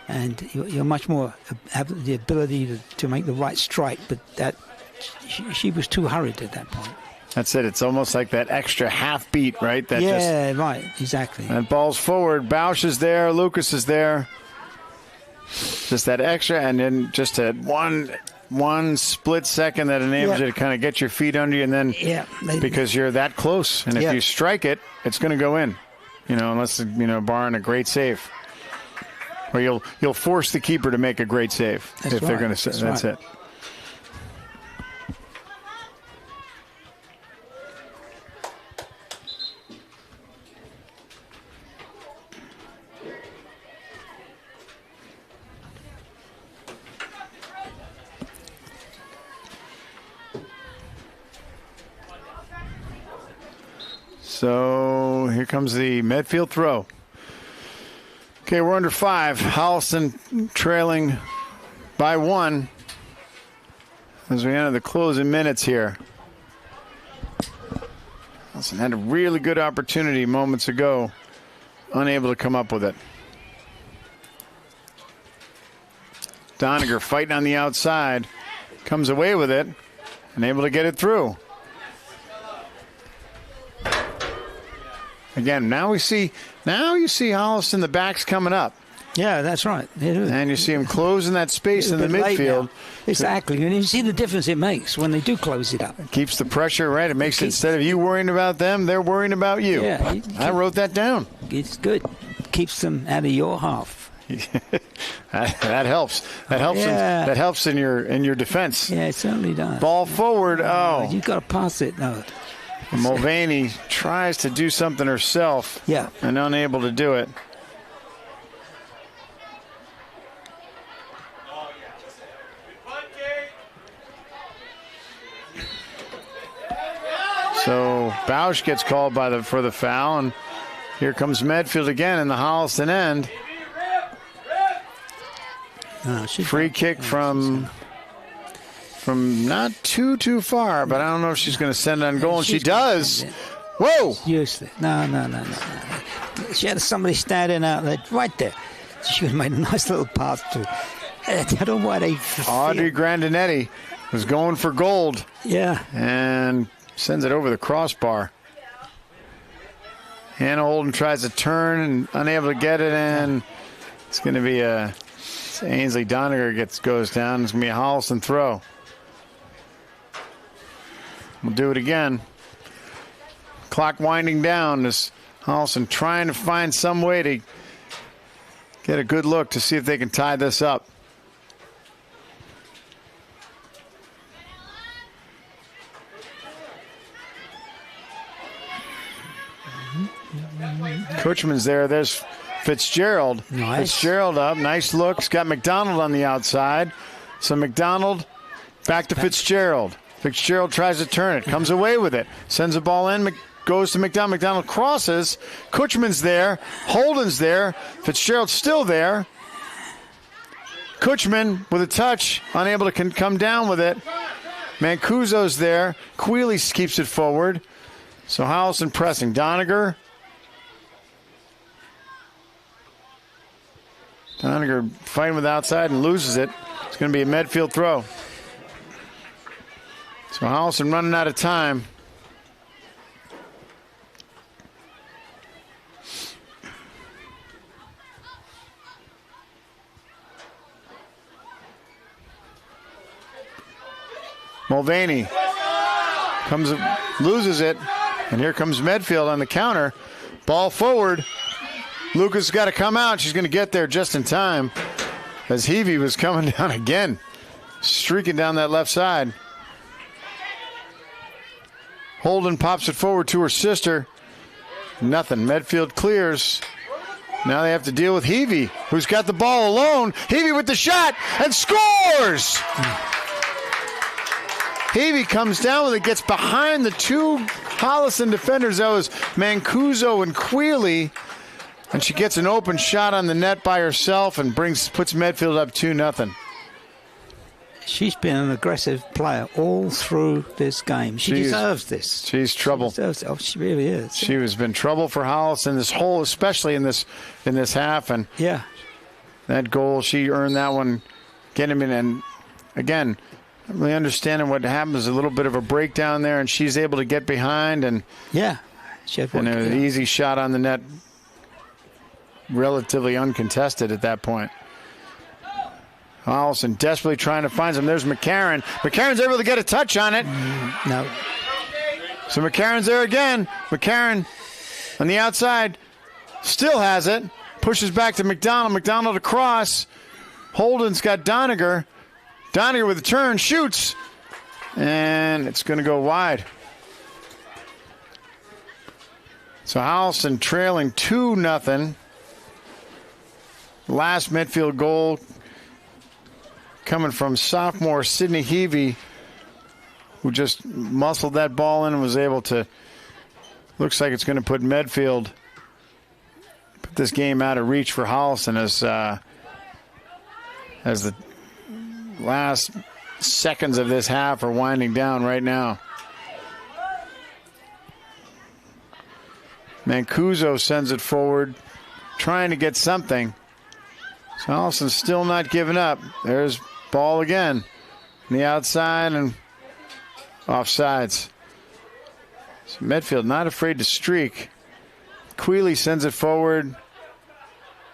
and you're much more have the ability to make the right strike. But that she was too hurried at that point. That's it. It's almost like that extra half beat, right? Right, exactly. And ball's forward. Bausch is there. Lucas is there. Just that extra, and then just a one split second that enables you to kind of get your feet under you, and then because you're that close, and if you strike it, it's going to go in. Unless barring a great save, or you'll force the keeper to make a great save if they're going to. That's it. So here comes the Medfield throw. Okay, we're under 5. Holliston trailing by 1 as we enter the closing minutes here. Holliston had a really good opportunity moments ago, unable to come up with it. Doniger fighting on the outside, comes away with it, and able to get it through. Again, now you see Holliston, the back's coming up. Yeah, that's right. And you see him closing that space in the midfield. Exactly. And you see the difference it makes when they do close it up. It keeps the pressure, right? It makes it, instead of you worrying about them, they're worrying about you. Yeah, I wrote that down. It's good. Keeps them out of your half. that helps. That helps in your defense. Yeah, it certainly does. Ball forward. Oh. You've got to pass it. No. Mulvaney tries to do something herself. Yeah. And unable to do it. Bausch gets called for the foul, and here comes Medfield again in the Holliston end. Free kick from not too far, but I don't know if she's going to send it on goal, and she does. Whoa! Useless. No. She had somebody standing out there, right there. She would have made a nice little pass to. I don't know why they. Audrey Grandinetti was going for gold. Yeah. And sends it over the crossbar. Hannah Holden tries to turn and unable to get it in. It's going to be Ainsley Doniger goes down. It's going to be a Holliston throw. We'll do it again. Clock winding down. This Holliston trying to find some way to get a good look to see if they can tie this up. Kutchman's there. There's Fitzgerald. Nice. Fitzgerald up. Nice look. He's got McDonald on the outside. So McDonald back to Fitzgerald. Fitzgerald tries to turn it. Comes away with it. Sends the ball in. Goes to McDonald. McDonald crosses. Kutchman's there. Holden's there. Fitzgerald's still there. Kutchman with a touch. Unable to come down with it. Mancuso's there. Quealy keeps it forward. So Holliston pressing. Doniger fighting with outside and loses it. It's going to be a Medfield throw. So Holliston running out of time. Mulvaney loses it, and here comes Medfield on the counter. Ball forward. Lucas got to come out. She's going to get there just in time as Heavey was coming down again, streaking down that left side. Holden pops it forward to her sister. Nothing. Medfield clears. Now they have to deal with Heavey, who's got the ball alone. Heavey with the shot and scores! Heavey comes down with it, gets behind the two Holliston defenders. That was Mancuso and Quealy. And she gets an open shot on the net by herself and puts Medfield up 2-0. She's been an aggressive player all through this game. She deserves this. She's trouble. She really is. She has been trouble for Holliston especially in this half. And yeah, that goal, she earned that one. Get him in, and again, not really understanding what happened. There's a little bit of a breakdown there, and she's able to get behind and she had an easy shot on the net. Relatively uncontested at that point. Holliston desperately trying to find some. There's McCarron. McCarron's able to get a touch on it. No. So McCarron's there again. McCarron on the outside still has it. Pushes back to McDonald. McDonald across. Holden's got Doniger. Doniger with a turn. Shoots. And it's going to go wide. So Holliston trailing 2-0. Last Medfield goal coming from sophomore Sydney Heavey, who just muscled that ball in and was able to, looks like it's going to put Medfield, put this game out of reach for Holliston as the last seconds of this half are winding down right now. Mancuso sends it forward, trying to get something. So Holliston's still not giving up. There's ball again. On the outside and offsides. So Medfield not afraid to streak. Quealy sends it forward.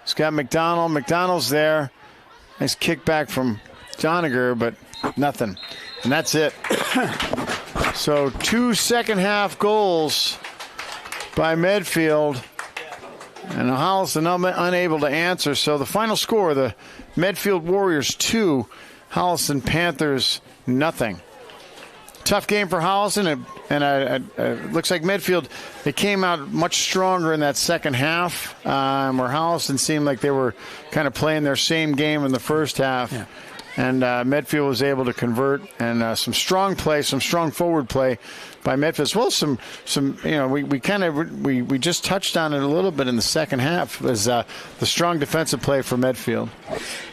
He's got McDonald. McDonald's there. Nice kick back from Doniger, but nothing. And that's it. So 2 second-half goals by Medfield. And Holliston unable to answer. So the final score, the Medfield Warriors 2, Holliston Panthers nothing. Tough game for Holliston, and it looks like Medfield, they came out much stronger in that second half, where Holliston seemed like they were kind of playing their same game in the first half. Yeah. and Medfield was able to convert, and some strong play, some strong forward play by Medfield as well. Some we just touched on it a little bit in the second half, was the strong defensive play for Medfield.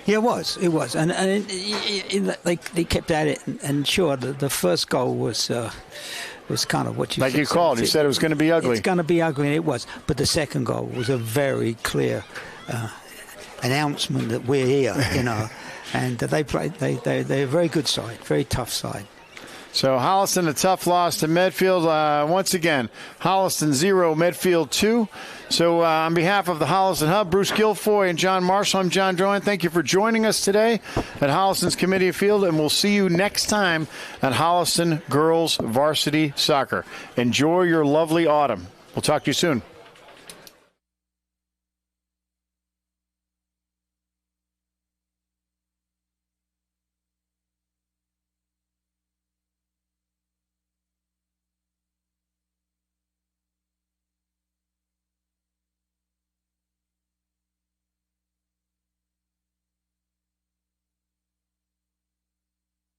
Yeah, it was, and they kept at it, and sure, the first goal was kind of what you like said. You called. You said it was going to be ugly. It's going to be ugly, and it was. But the second goal was a very clear announcement that we're here, and they're a very good side, very tough side. So Holliston, a tough loss to Medfield. Once again, Holliston 0, Medfield 2. So on behalf of the Holliston Hub, Bruce Guilfoy and John Marshall, I'm John Drouin. Thank you for joining us today at Holliston's Committee of Field, and we'll see you next time at Holliston Girls Varsity Soccer. Enjoy your lovely autumn. We'll talk to you soon.